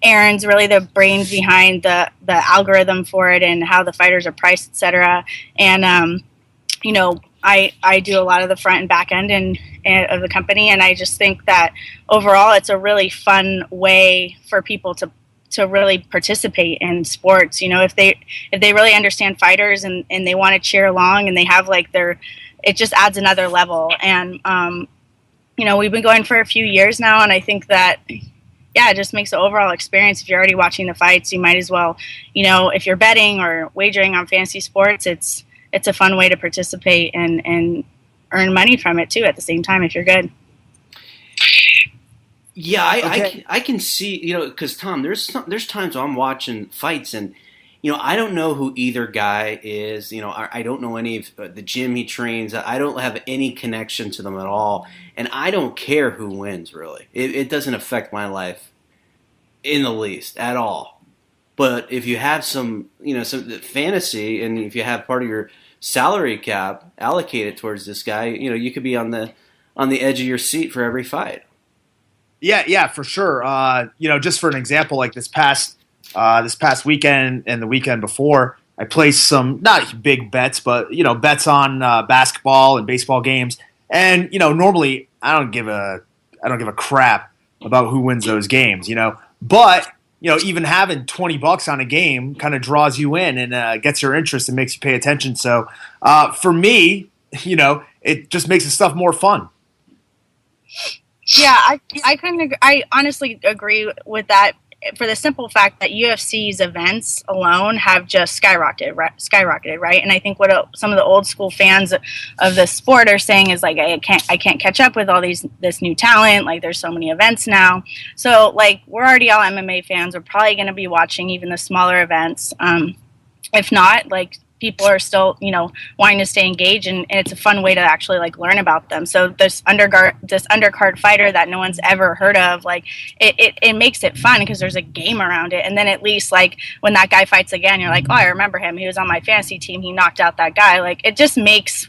[SPEAKER 5] Aaron's really the brains behind the algorithm for it and how the fighters are priced, etc. And I do a lot of the front and back end of the company, and I just think that overall it's a really fun way for people to really participate in sports. If they really understand fighters and they want to cheer along and they have it just adds another level. And we've been going for a few years now, and I think that it just makes the overall experience. If you're already watching the fights, you might as well, if you're betting or wagering on fantasy sports, it's a fun way to participate and earn money from it too at the same time if you're good.
[SPEAKER 3] Yeah, I can see, because Tom, there's times I'm watching fights and, I don't know who either guy is. I don't know any of the gym he trains. I don't have any connection to them at all, and I don't care who wins. Really, it doesn't affect my life in the least at all. But if you have some fantasy, and if you have part of your salary cap allocated towards this guy, you could be on the edge of your seat for every fight.
[SPEAKER 4] Yeah, for sure. Just for an example, like this past weekend and the weekend before, I placed some not big bets, but bets on basketball and baseball games. And normally I don't give a crap about who wins those games. But even having $20 on a game kind of draws you in and gets your interest and makes you pay attention. So for me, it just makes the stuff more fun.
[SPEAKER 5] Yeah, I honestly agree with that, for the simple fact that UFC's events alone have just skyrocketed, right? And I think what some of the old school fans of the sport are saying is like, I can't catch up with all this new talent. Like, there's so many events now. So like, we're already all MMA fans. We're probably going to be watching even the smaller events. If not, like, people are still, wanting to stay engaged, and it's a fun way to actually like learn about them. So this undercard fighter that no one's ever heard of, like it makes it fun because there's a game around it. And then at least like when that guy fights again, you're like, oh, I remember him. He was on my fantasy team. He knocked out that guy. Like, it just makes,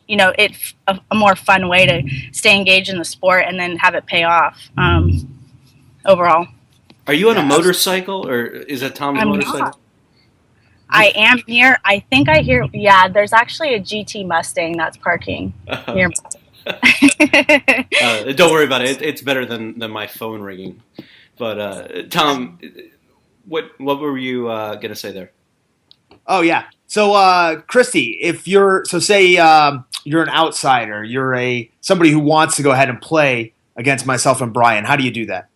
[SPEAKER 5] it a more fun way to stay engaged in the sport and then have it pay off overall.
[SPEAKER 3] Are you on a motorcycle, or is that Tom's motorcycle?
[SPEAKER 5] Not. I am here. I think I hear. Yeah, there's actually a GT Mustang that's parking near.
[SPEAKER 3] Don't worry about it. It's better than my phone ringing. But Tom, what were you gonna say there?
[SPEAKER 4] Oh yeah. So Christy, if you're say you're an outsider, you're somebody who wants to go ahead and play against myself and Bryan, how do you do that?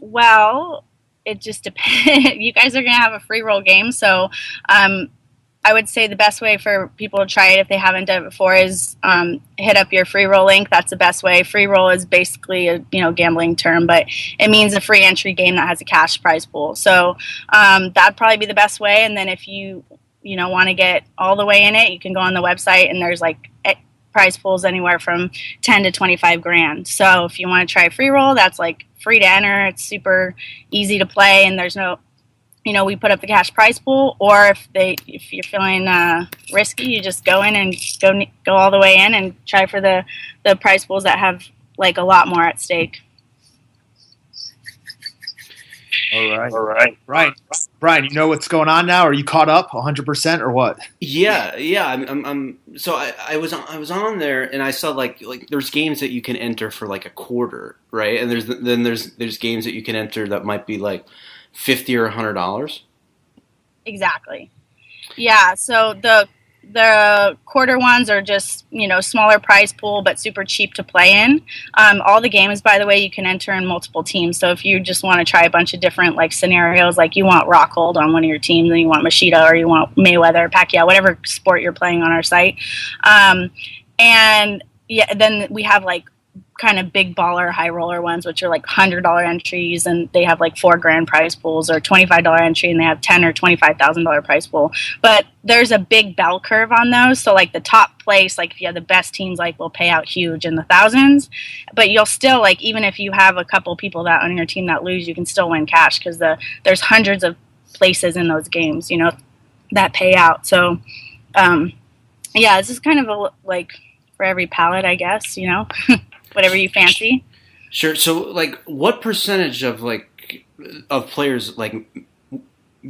[SPEAKER 5] Well, it just depends. You guys are going to have a free roll game. So I would say the best way for people to try it if they haven't done it before is hit up your free roll link. That's the best way. Free roll is basically a gambling term, but it means a free entry game that has a cash prize pool. So that'd probably be the best way. And then if you want to get all the way in it, you can go on the website, and there's like prize pools anywhere from 10 to 25 grand. So if you want to try free roll, that's like free to enter. It's super easy to play, and there's no, we put up the cash prize pool. Or if you're feeling risky, you just go in and go all the way in and try for the prize pools that have like a lot more at stake.
[SPEAKER 4] All right. Bryan, you know what's going on now? Are you caught up 100% or what?
[SPEAKER 3] Yeah. I'm so I was on there, and I saw like there's games that you can enter for like a quarter, right? And there's games that you can enter that might be like $50 or $100.
[SPEAKER 5] Exactly. Yeah. So the quarter ones are just, smaller prize pool, but super cheap to play in. All the games, by the way, you can enter in multiple teams. So if you just want to try a bunch of different like scenarios, like you want Rockhold on one of your teams, and you want Machida, or you want Mayweather, Pacquiao, whatever sport you're playing on our site. And yeah, then we have like kind of big baller high roller ones, which are like $100 entries, and they have like $4,000 prize pools, or $25 entry and they have $10,000 or $25,000 prize pool. But there's a big bell curve on those. So like the top place, like if you have the best teams, like will pay out huge in the thousands, but you'll still, like, even if you have a couple people that on your team that lose, you can still win cash, because there's hundreds of places in those games, you know, that pay out. So yeah, this is kind of a, like, for every palette, I guess, you know. Whatever you fancy.
[SPEAKER 3] Sure. So, like, what percentage of players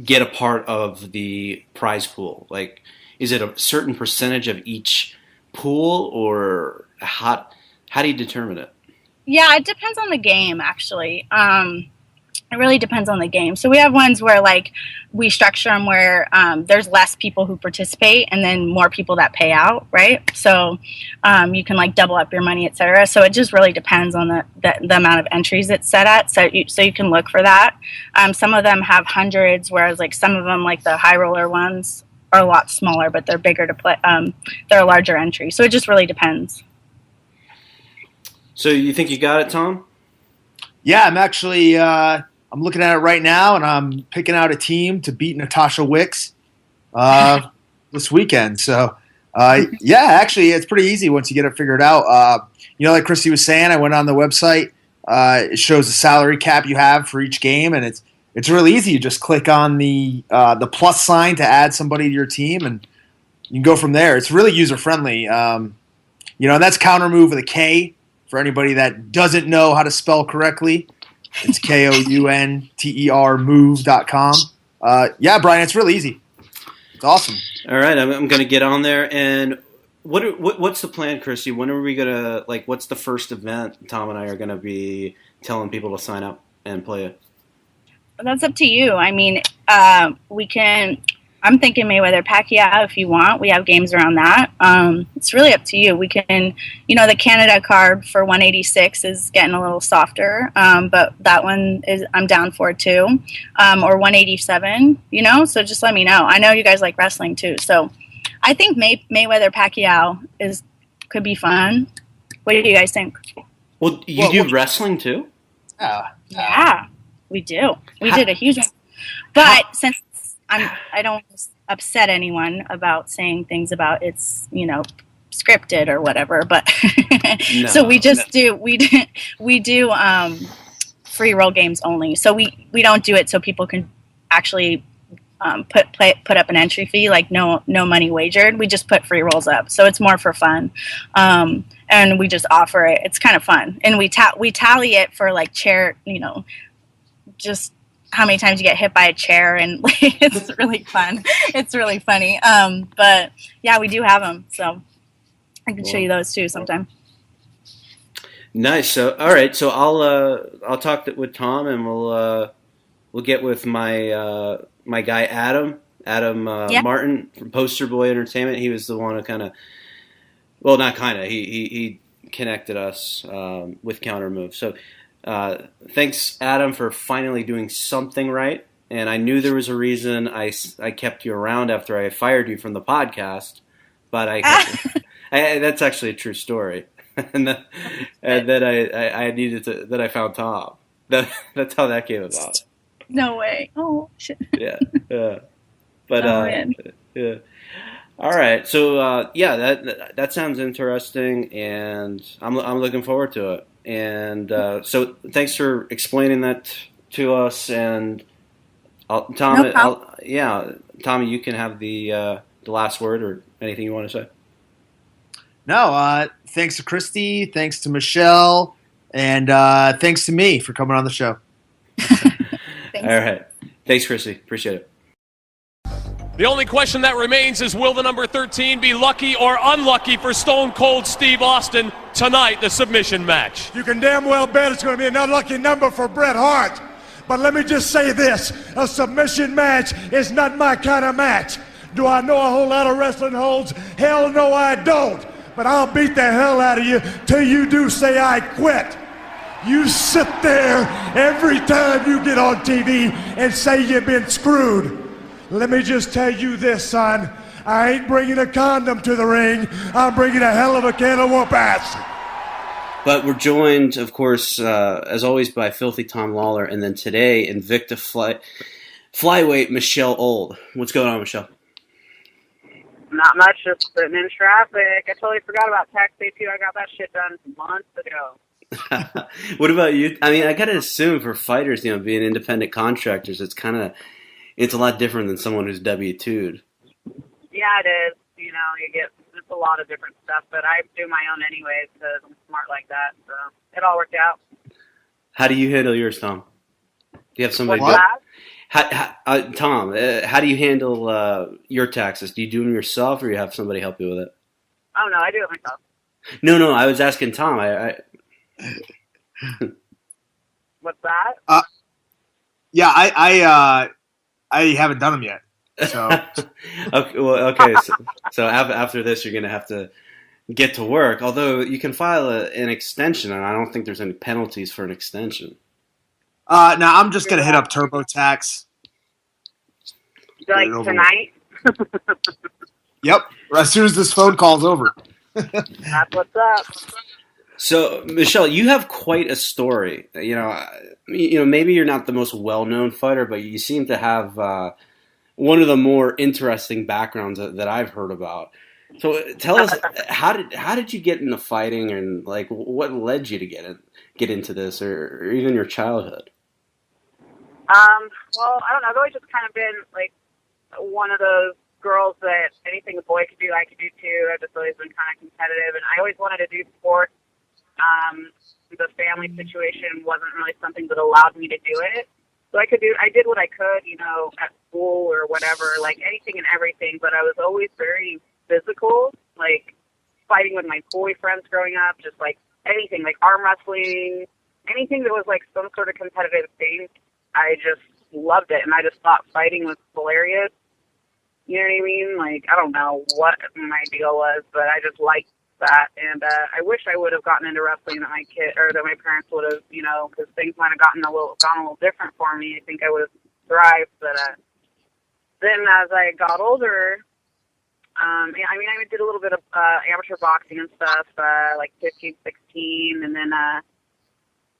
[SPEAKER 3] get a part of the prize pool? Like, is it a certain percentage of each pool, or how do you determine it?
[SPEAKER 5] Yeah, it depends on the game, actually. It really depends on the game. So we have ones where, like, we structure them where there's less people who participate and then more people that pay out, right? So you can, like, double up your money, etc. So it just really depends on the amount of entries it's set at. So you can look for that. Some of them have hundreds, whereas, like, some of them, like the high roller ones, are a lot smaller, but they're bigger to play. They're a larger entry. So it just really depends.
[SPEAKER 3] So you think you got it, Tom?
[SPEAKER 4] Yeah, I'm actually I'm looking at it right now, and I'm picking out a team to beat Natasha Wicks this weekend. So, yeah, actually, it's pretty easy once you get it figured out. You know, like Christy was saying, I went on the website. It shows the salary cap you have for each game, and it's really easy. You just click on the plus sign to add somebody to your team, and you can go from there. It's really user-friendly. You know, and that's Kountermove with a K for anybody that doesn't know how to spell correctly. It's KOUNTER move.com. Yeah, Brian, it's really easy. It's awesome.
[SPEAKER 3] All right, I'm going to get on there. And what's the plan, Christy? When are we going to, like, what's the first event Tom and I are going to be telling people to sign up and play it?
[SPEAKER 5] That's up to you. I mean, we can. I'm thinking Mayweather Pacquiao if you want. We have games around that. It's really up to you. We can, you know, the Canada card for 186 is getting a little softer, but that one is I'm down for too. Or 187, you know. So just let me know. I know you guys like wrestling too, so I think Mayweather Pacquiao could be fun. What do you guys think?
[SPEAKER 3] Well, you do wrestling too?
[SPEAKER 5] Yeah, we do. We did a huge one, but since I don't upset anyone about saying things about it's, you know, scripted or whatever, but so we do free roll games only. So we don't do it so people can actually put up an entry fee, like no money wagered. We just put free rolls up, so it's more for fun, and we just offer it. It's kind of fun, and we tally it for, like, chair, you know, just how many times you get hit by a chair, and it's really fun. It's really funny. But yeah, we do have them, so I can show you those too sometime.
[SPEAKER 3] Nice. So, all right. So I'll talk with Tom, and we'll get with my my guy Adam Martin from Poster Boy Entertainment. He was the one who he connected us with Kountermove. So. Thanks, Adam, for finally doing something right. And I knew there was a reason I kept you around after I fired you from the podcast, but that's actually a true story. and then I needed to. Then I found Tom. That's how that came about.
[SPEAKER 5] No way. Oh shit.
[SPEAKER 3] Yeah. But yeah. All right. So yeah, that sounds interesting, and I'm looking forward to it. And so thanks for explaining that to us. And Tommy, you can have the last word or anything you want to say.
[SPEAKER 4] No, thanks to Christy, thanks to Michelle, and thanks to me for coming on the show.
[SPEAKER 3] All right. Thanks, Christy. Appreciate it.
[SPEAKER 6] The only question that remains is, will the number 13 be lucky or unlucky for Stone Cold Steve Austin tonight, the submission match?
[SPEAKER 7] You can damn well bet it's going to be an unlucky number for Bret Hart. But let me just say this, a submission match is not my kind of match. Do I know a whole lot of wrestling holds? Hell no, I don't. But I'll beat the hell out of you till you do say I quit. You sit there every time you get on TV and say you've been screwed. Let me just tell you this, son. I ain't bringing a condom to the ring. I'm bringing a hell of a can of whoop ass.
[SPEAKER 3] But we're joined, of course, as always, by Filthy Tom Lawlor, and then today, Invicta flyweight Michelle Ould. What's going on, Michelle?
[SPEAKER 8] Not much, just sitting in traffic. I totally forgot about tax day, too. I got that shit done months ago.
[SPEAKER 3] What about you? I mean, I gotta assume for fighters, being independent contractors, it's a lot different than someone who's W-2'd.
[SPEAKER 8] Yeah, it is. You get just a lot of different stuff, but I do my own anyways because I'm smart like that, so it all worked out.
[SPEAKER 3] How do you handle yours, Tom? Do you have somebody?
[SPEAKER 8] What's that?
[SPEAKER 3] Tom, how do you handle your taxes? Do you do them yourself, or you have somebody help you with it?
[SPEAKER 8] Oh no, I do it myself.
[SPEAKER 3] No, I was asking Tom.
[SPEAKER 8] What's that?
[SPEAKER 4] Yeah, I haven't done them yet. So
[SPEAKER 3] okay. So after this, you're gonna have to get to work. Although you can file an extension, and I don't think there's any penalties for an extension.
[SPEAKER 4] Now I'm just gonna hit up TurboTax.
[SPEAKER 8] Like tonight?
[SPEAKER 4] Yep. As soon as this phone call's over.
[SPEAKER 8] That's what's up.
[SPEAKER 3] So, Michelle, you have quite a story. Maybe you're not the most well-known fighter, but you seem to have one of the more interesting backgrounds that I've heard about. So, tell us how did you get into fighting, and what led you to get into this, or even your childhood?
[SPEAKER 8] Well, I don't know. I've always just kind of been one of those girls that anything a boy could do, I could do too. I've just always been kind of competitive, and I always wanted to do sports. The family situation wasn't really something that allowed me to do it. So I did what I could, at school or whatever, anything and everything, but I was always very physical, fighting with my boyfriends growing up, just anything, arm wrestling, anything that was some sort of competitive thing. I just loved it, and I just thought fighting was hilarious. You know what I mean? I don't know what my deal was, but I just liked that, and I wish I would have gotten into wrestling that my parents would have, because things might have gone a little different for me. I think I would have thrived, but then as I got older, I did a little bit of amateur boxing and stuff, 15, 16, and then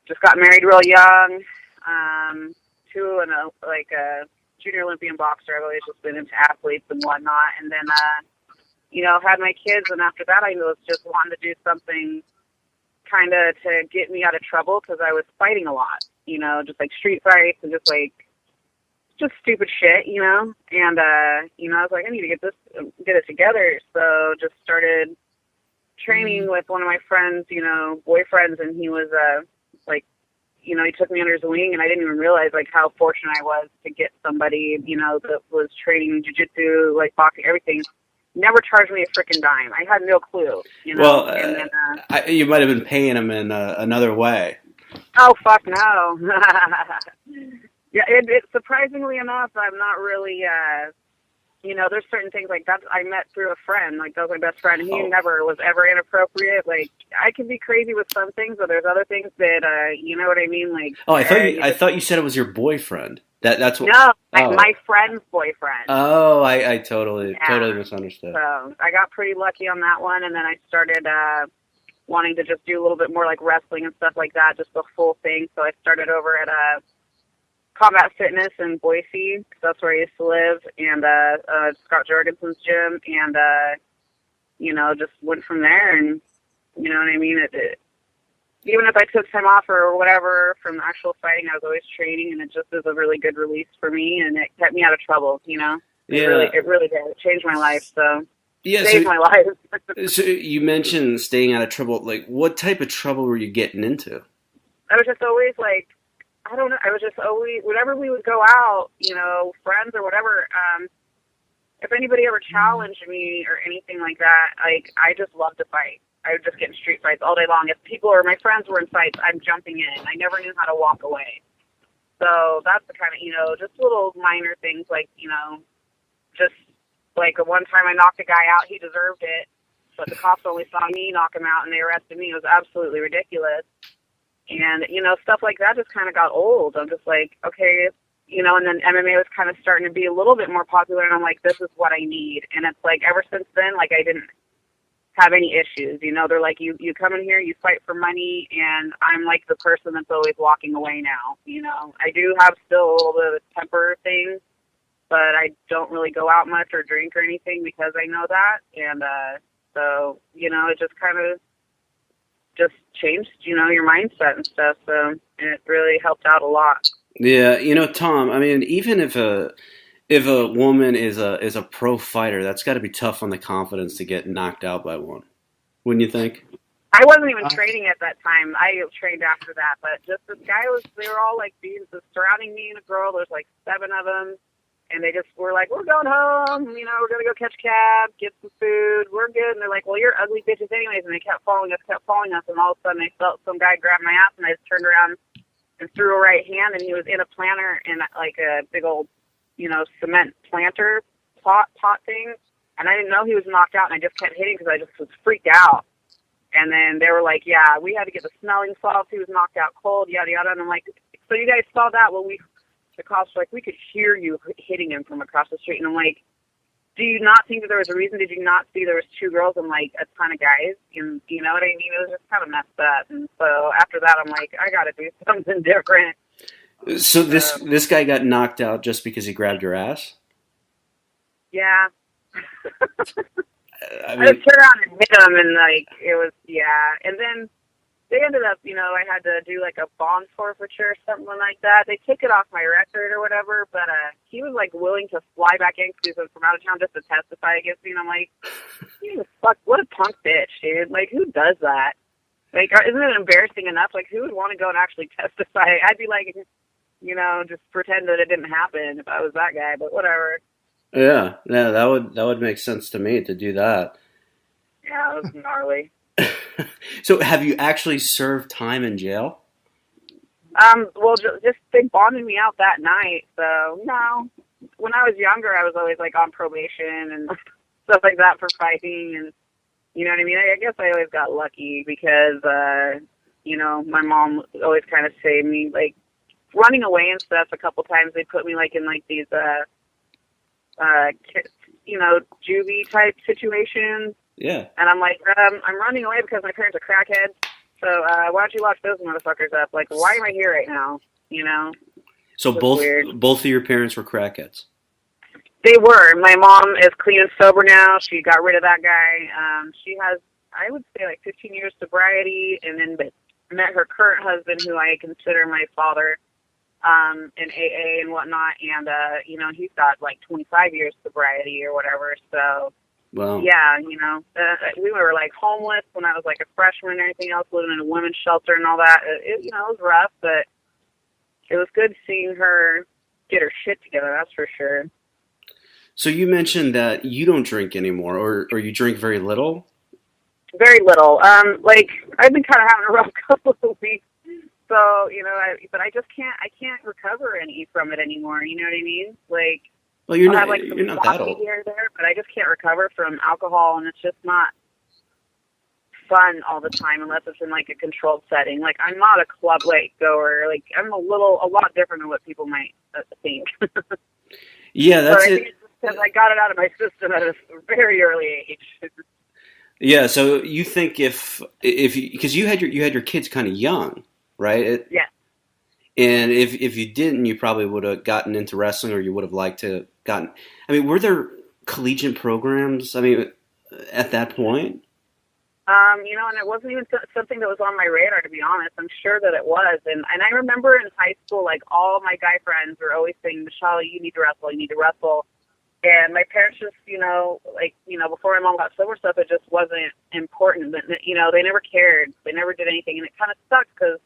[SPEAKER 8] just got married real young, to a junior Olympian boxer. I've always just been into athletes and whatnot, and then had my kids, and after that I was just wanting to do something kind of to get me out of trouble, because I was fighting a lot, just street fights and just stupid shit, and I was like, I need to get it together, so just started training with one of my friends, boyfriends, and he was he took me under his wing, and I didn't even realize how fortunate I was to get somebody, that was training jiu-jitsu, boxing, everything. Never charged me a freaking dime. I had no clue,
[SPEAKER 3] Well,
[SPEAKER 8] and then,
[SPEAKER 3] you might have been paying him in another way.
[SPEAKER 8] Oh, fuck no. Yeah, it surprisingly enough, I'm not really, there's certain things like that I met through a friend. That was my best friend. He never was ever inappropriate. I can be crazy with some things, but there's other things that, you know what I mean?
[SPEAKER 3] I thought you said it was your boyfriend. That's what.
[SPEAKER 8] No, my friend's boyfriend.
[SPEAKER 3] Oh, I totally misunderstood.
[SPEAKER 8] So I got pretty lucky on that one, and then I started wanting to just do a little bit more wrestling and stuff like that, just the full thing. So I started over at Combat Fitness in Boise, because that's where I used to live, and Scott Jorgensen's gym, and just went from there, and you know what I mean. Even if I took time off or whatever from the actual fighting, I was always training, and it just was a really good release for me, and it kept me out of trouble. It really did. It changed my life. So saved my life.
[SPEAKER 3] So you mentioned staying out of trouble. What type of trouble were you getting into?
[SPEAKER 8] I was just always I don't know. I was just always, whenever we would go out, friends or whatever, if anybody ever challenged me or anything like that, I just loved to fight. I would just get in street fights all day long. If people or my friends were in fights, I'm jumping in. I never knew how to walk away. So that's the kind of, just little minor things just one time I knocked a guy out, he deserved it, but the cops only saw me knock him out and they arrested me. It was absolutely ridiculous. And, stuff like that just kind of got old. I'm just okay, you know, and then MMA was kind of starting to be a little bit more popular, and I'm like, this is what I need. And it's like, ever since then, like, I didn't have any issues. You know, they're like, you come in here, you fight for money, and I'm like the person that's always walking away now. You know, I do have still a little bit of a temper thing, but I don't really go out much or drink or anything because I know that. And so, you know, it just kind of just changed, you know, your mindset and stuff. So, and it really helped out a lot.
[SPEAKER 3] Yeah, you know, Tom, I mean, even if a woman is a pro fighter, that's got to be tough on the confidence to get knocked out by one, wouldn't you think?
[SPEAKER 8] I wasn't even training at that time. I trained after that, but just this guy they were all like surrounding me and a girl. There's like 7 of them, and they just were like, we're going home, you know, we're going to go catch a cab, get some food, we're good. And they're like, well, you're ugly bitches anyways. And they kept following us, and all of a sudden I felt some guy grab my ass, and I just turned around and threw a right hand, and he was in a planter in like a big old, you know, cement planter pot thing. And I didn't know he was knocked out, and I just kept hitting because I just was freaked out. And then they were like, yeah, we had to get the smelling salts. He was knocked out cold, yada, yada. And I'm like, so you guys saw that? Well, the cops were like, we could hear you hitting him from across the street. And I'm like, do you not think that there was a reason? Did you not see there was 2 girls and like a ton of guys? And you know what I mean? It was just kind of messed up. And so after that, I'm like, I got to do something different.
[SPEAKER 3] So this guy got knocked out just because he grabbed your ass?
[SPEAKER 8] Yeah.
[SPEAKER 3] I
[SPEAKER 8] I just turned around and hit him, and like it was, yeah. And then they ended up, you know, I had to do like a bond forfeiture or something like that. They took it off my record or whatever, but he was like willing to fly back in because he was from out of town just to testify against me. And I'm like, fuck, what a punk bitch, dude. Like, who does that? Like, isn't it embarrassing enough? Like, who would want to go and actually testify? I'd be like, you know, just pretend that it didn't happen if I was that guy, but whatever.
[SPEAKER 3] Yeah, that would make sense to me to do that.
[SPEAKER 8] Yeah, it was gnarly.
[SPEAKER 3] So have you actually served time in jail?
[SPEAKER 8] Well, just they bonded me out that night. So no, when I was younger, I was always like on probation and stuff like that for fighting, and you know what I mean. I guess I always got lucky because you know, my mom always kind of saved me, like running away and stuff. A couple times they put me like in like these you know, juvie type situations.
[SPEAKER 3] Yeah.
[SPEAKER 8] And I'm like, I'm running away because my parents are crackheads. So why don't you lock those motherfuckers up? Like, why am I here right now? You know.
[SPEAKER 3] So both of your parents were crackheads.
[SPEAKER 8] They were. My mom is clean and sober now. She got rid of that guy. She has, I would say, like 15 years sobriety, and then met her current husband, who I consider my father, in AA and whatnot. And you know, he's got like 25 years sobriety or whatever. So.
[SPEAKER 3] Wow.
[SPEAKER 8] Yeah, you know, we were like homeless when I was like a freshman and everything else, living in a women's shelter and all that. You know, it was rough, but it was good seeing her get her shit together, that's for sure.
[SPEAKER 3] So you mentioned that you don't drink anymore, or you drink very little?
[SPEAKER 8] Very little. Like, I've been kind of having a rough couple of weeks, so, you know, but I just can't recover from it anymore, you know what I mean? Like,
[SPEAKER 3] well, you're
[SPEAKER 8] I'll
[SPEAKER 3] not,
[SPEAKER 8] have, like,
[SPEAKER 3] you're not that old.
[SPEAKER 8] Here or there, but I just can't recover from alcohol, and it's just not fun all the time unless it's in like a controlled setting. Like, I'm not a club like goer. Like, I'm a lot different than what people might think.
[SPEAKER 3] Yeah, that's
[SPEAKER 8] but I
[SPEAKER 3] it.
[SPEAKER 8] think it's just because I got it out of my system at a very early age.
[SPEAKER 3] Yeah, so you think if because you had your kids kind of young, right?
[SPEAKER 8] Yeah.
[SPEAKER 3] And if you didn't, you probably would have gotten into wrestling, or you would have liked to gotten. I mean, were there collegiate programs? I mean, at that point.
[SPEAKER 8] You know, and it wasn't even something that was on my radar, to be honest. I'm sure that it was. And I remember in high school, like, all my guy friends were always saying, Michelle, you need to wrestle, you need to wrestle. And my parents just, you know, like, you know, before my mom got sober stuff, it just wasn't important. But, you know, they never cared. They never did anything. And it kind of sucks because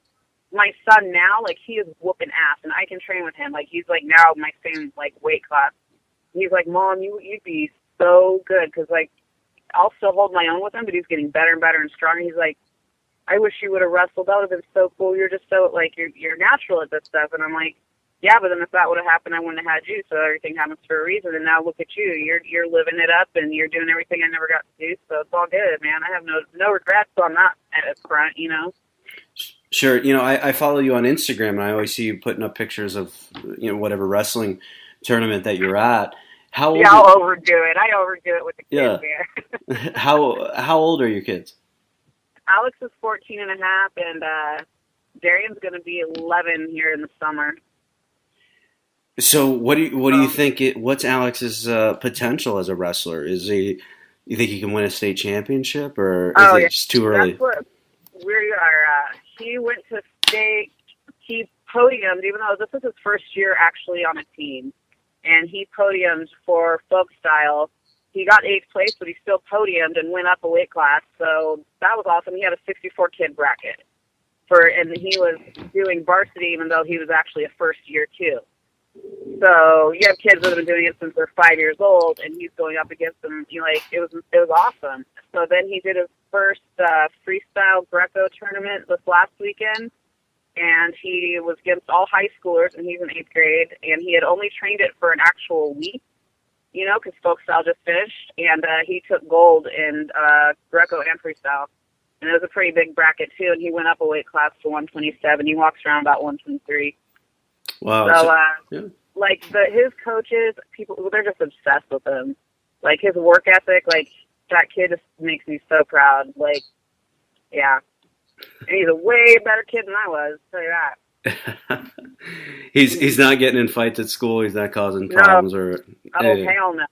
[SPEAKER 8] my son now, like, he is whooping ass, and I can train with him. Like, he's, like, now my same, like, weight class. He's like, Mom, you'd be so good because, like, I'll still hold my own with him, but he's getting better and better and stronger. He's like, I wish you would have wrestled. That would have been so cool. You're just so, like, you're natural at this stuff. And I'm like, yeah, but then if that would have happened, I wouldn't have had you. So everything happens for a reason. And now look at you. You're living it up, and you're doing everything I never got to do. So it's all good, man. I have no regrets on that front, you know.
[SPEAKER 3] Sure. I follow you on Instagram, and I always see you putting up pictures of, whatever wrestling tournament that you're at.
[SPEAKER 8] I'll overdo it. I overdo it with the kids there.
[SPEAKER 3] How old are your kids?
[SPEAKER 8] Alex is 14 and a half, and Darian's going to be 11 here in the summer.
[SPEAKER 3] So what do you think? What's Alex's potential as a wrestler? You think he can win a state championship, or is it just too early?
[SPEAKER 8] That's what we are. He went to state. He podiumed, even though this was his first year actually on a team, and he podiumed for folk style. He got 8th place, but he still podiumed and went up a weight class. So that was awesome. He had a 64 kid bracket and he was doing varsity, even though he was actually a first year too. So you have kids that have been doing it since they're 5 years old, and he's going up against them. It was awesome. So then he did his first freestyle Greco tournament this last weekend, and he was against all high schoolers, and he's in 8th grade, and he had only trained it for an actual week, because folk style just finished, and he took gold in Greco and freestyle. And it was a pretty big bracket too, and he went up a weight class to 127. He walks around about 123.
[SPEAKER 3] Wow.
[SPEAKER 8] So, his coaches, they're just obsessed with him. Like, his work ethic, that kid just makes me so proud. Yeah. And he's a way better kid than I was, I'll tell you that.
[SPEAKER 3] He's not getting in fights at school. He's not causing problems
[SPEAKER 8] hell no.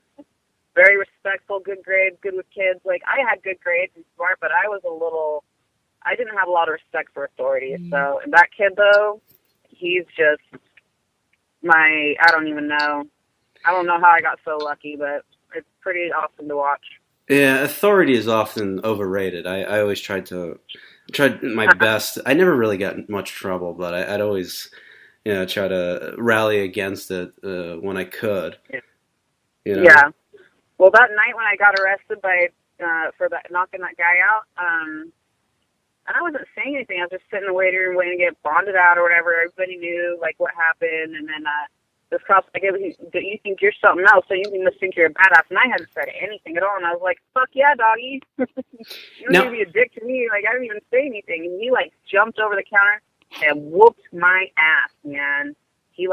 [SPEAKER 8] Very respectful, good grades, good with kids. I had good grades and smart, but I didn't have a lot of respect for authority. So, and that kid though, he's just I don't even know. I don't know how I got so lucky, but it's pretty awesome to watch.
[SPEAKER 3] Yeah, authority is often overrated. I always tried my best. I never really got in much trouble, but I'd always, try to rally against it when I could.
[SPEAKER 8] Yeah. Well, that night when I got arrested for knocking that guy out, and I wasn't saying anything. I was just sitting in the waiting room waiting to get bonded out or whatever. Everybody knew what happened, and then this cop's like, "You think you're something else, so you can just think you're a badass." And I hadn't said anything at all, and I was like, "Fuck yeah, doggy! You don't need to be a dick to me." I didn't even say anything, and he jumped over the counter and whooped my ass, man. He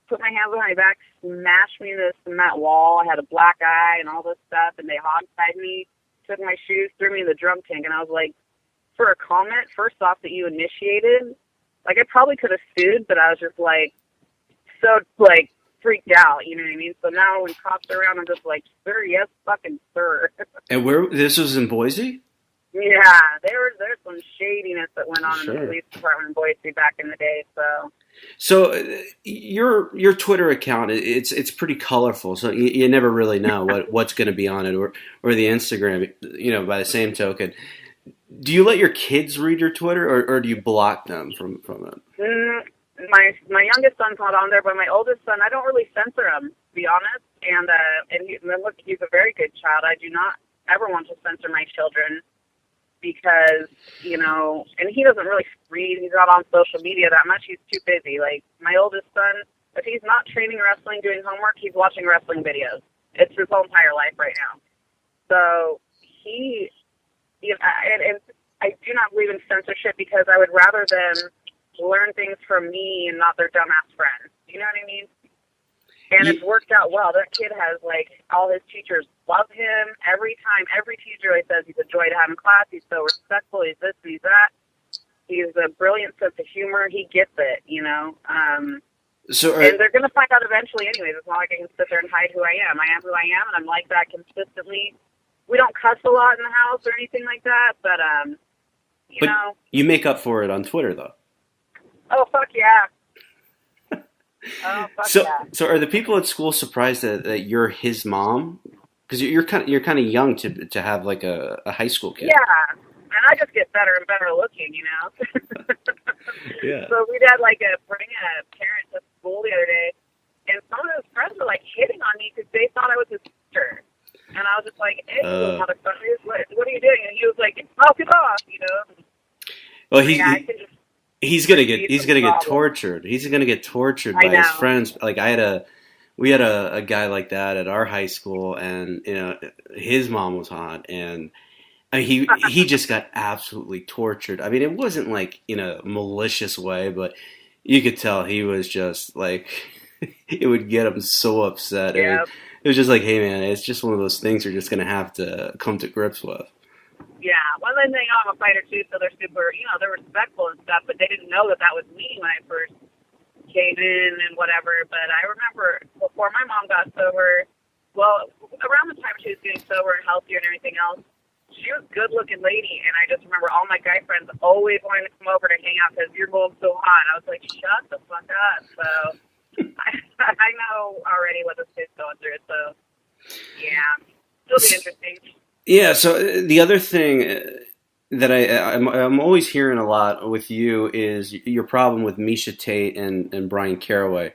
[SPEAKER 8] put my hands behind my back, smashed me into the cement wall. I had a black eye and all this stuff, and they hog-tied me, took my shoes, threw me in the drum tank, and I was like, for a comment, first off, that you initiated, I probably could have sued, but I was just so freaked out, you know what I mean? So now when cops are around, I'm just like, sir, yes, fucking sir.
[SPEAKER 3] And this was in Boise?
[SPEAKER 8] Yeah, there's some shadiness that went on in the police department in Boise back in the day,
[SPEAKER 3] So your Twitter account, it's pretty colorful, so you never really know what's going to be on it, or the Instagram, by the same token. Do you let your kids read your Twitter, or do you block them from it?
[SPEAKER 8] My youngest son's not on there, but my oldest son, I don't really censor him, to be honest. And look, he's a very good child. I do not ever want to censor my children because, and he doesn't really read. He's not on social media that much. He's too busy. My oldest son, if he's not training wrestling, doing homework, he's watching wrestling videos. It's his whole entire life right now. So and I do not believe in censorship because I would rather them learn things from me and not their dumbass friends. You know what I mean? And it's worked out well. That kid has, all his teachers love him. Every teacher always says he's a joy to have in class. He's so respectful. He's this, he's that. He's a brilliant sense of humor. He gets it, and they're going to find out eventually anyways. It's not like I can sit there and hide who I am. I am who I am, and I'm like that consistently. We don't cuss a lot in the house or anything like that, but,
[SPEAKER 3] you make up for it on Twitter, though.
[SPEAKER 8] Oh, fuck yeah.
[SPEAKER 3] So are the people at school surprised that you're his mom? Because you're kind of young to have a high school kid.
[SPEAKER 8] Yeah, and I just get better and better looking,
[SPEAKER 3] Yeah.
[SPEAKER 8] So we had bring a parent to school the other day, and some of his friends were hitting on me because they thought I was his sister. And I was just like, "Hey, motherfuckers, what are you doing?" And he was like, "Knock it off,"
[SPEAKER 3] Well, he's gonna get tortured. He's gonna get tortured by his friends. We had a guy like that at our high school, and his mom was hot, and I mean, he just got absolutely tortured. I mean, it wasn't like in a malicious way, but you could tell he was just like, it would get him so upset.
[SPEAKER 8] Yeah.
[SPEAKER 3] It was just like, hey man, it's just one of those things you're just gonna have to come to grips with.
[SPEAKER 8] Yeah, well, then they know I'm a fighter too, so they're super, they're respectful and stuff, but they didn't know that was me when I first came in and whatever. But I remember before my mom got sober, well, around the time she was getting sober and healthier and everything else, she was a good-looking lady, and I just remember all my guy friends always wanting to come over to hang out because you're both so hot. I was like, shut the fuck up. So I know already what this kid's going through, so yeah, it'll be interesting.
[SPEAKER 3] Yeah, so the other thing that I'm always hearing a lot with you is your problem with Miesha Tate and Bryan Caraway.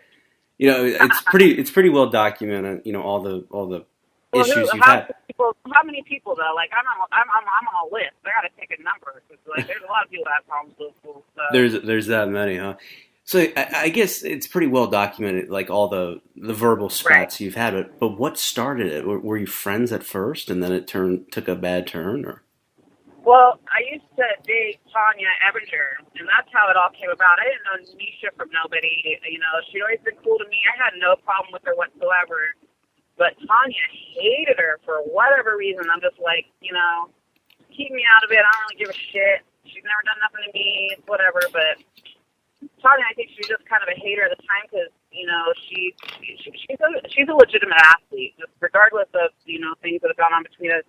[SPEAKER 3] It's pretty well documented. All the issues you've had.
[SPEAKER 8] How many people though? Like I'm on a list. I got to take a number. Like there's a lot of people that have problems with people. So.
[SPEAKER 3] There's that many, huh? So I guess it's pretty well documented, like all the verbal spats you've had. But what started it? Were you friends at first, and then it took a bad turn, or?
[SPEAKER 8] Well, I used to date Tanya Ebinger, and that's how it all came about. I didn't know Miesha from nobody. She'd always been cool to me. I had no problem with her whatsoever. But Tanya hated her for whatever reason. I'm just like, keep me out of it. I don't really give a shit. She's never done nothing to me. It's whatever. But Tanya, I think she was just kind of a hater at the time because, she's a legitimate athlete, just regardless of, things that have gone on between us.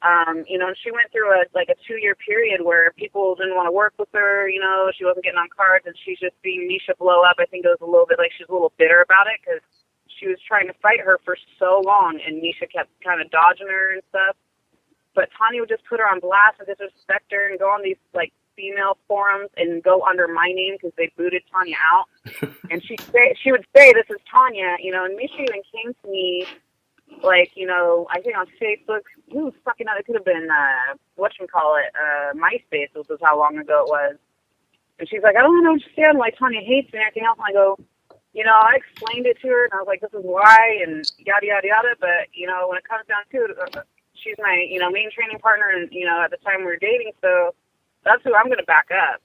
[SPEAKER 8] And she went through a 2-year period where people didn't want to work with her. She wasn't getting on cards, and she's just seeing Miesha blow up. I think it was a little bit like she's a little bitter about it because she was trying to fight her for so long, and Miesha kept kind of dodging her and stuff. But Tanya would just put her on blast and disrespect her and go on these, female forums and go under my name because they booted Tanya out. And she would say, this is Tanya, and Miesha even came to me, I think on Facebook, it could have been, MySpace, this was how long ago it was. And she's like, I don't understand why Tanya hates me and everything else. And I go, I explained it to her, and I was like, this is why, and yada, yada, yada. But, when it comes down to it, she's my, main training partner, and, at the time we were dating, so that's who I'm going to back up,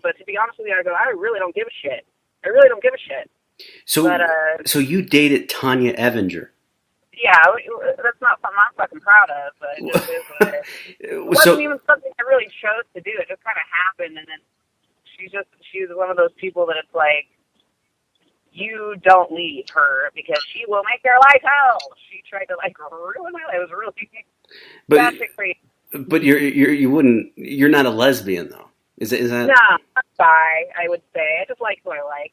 [SPEAKER 8] But to be honest with you, I go, I really don't give a shit. I really don't give a shit.
[SPEAKER 3] So you dated Tanya Ebinger?
[SPEAKER 8] Yeah, that's not something I'm fucking proud of, but it just is what it is. It wasn't even something I really chose to do. It just kind of happened, and then she's one of those people that it's like, you don't leave her because she will make your life hell. She tried to ruin my life. It was really crazy.
[SPEAKER 3] But you're not a lesbian though. Is that?
[SPEAKER 8] No, I'm bi, I would say. I just like who I like,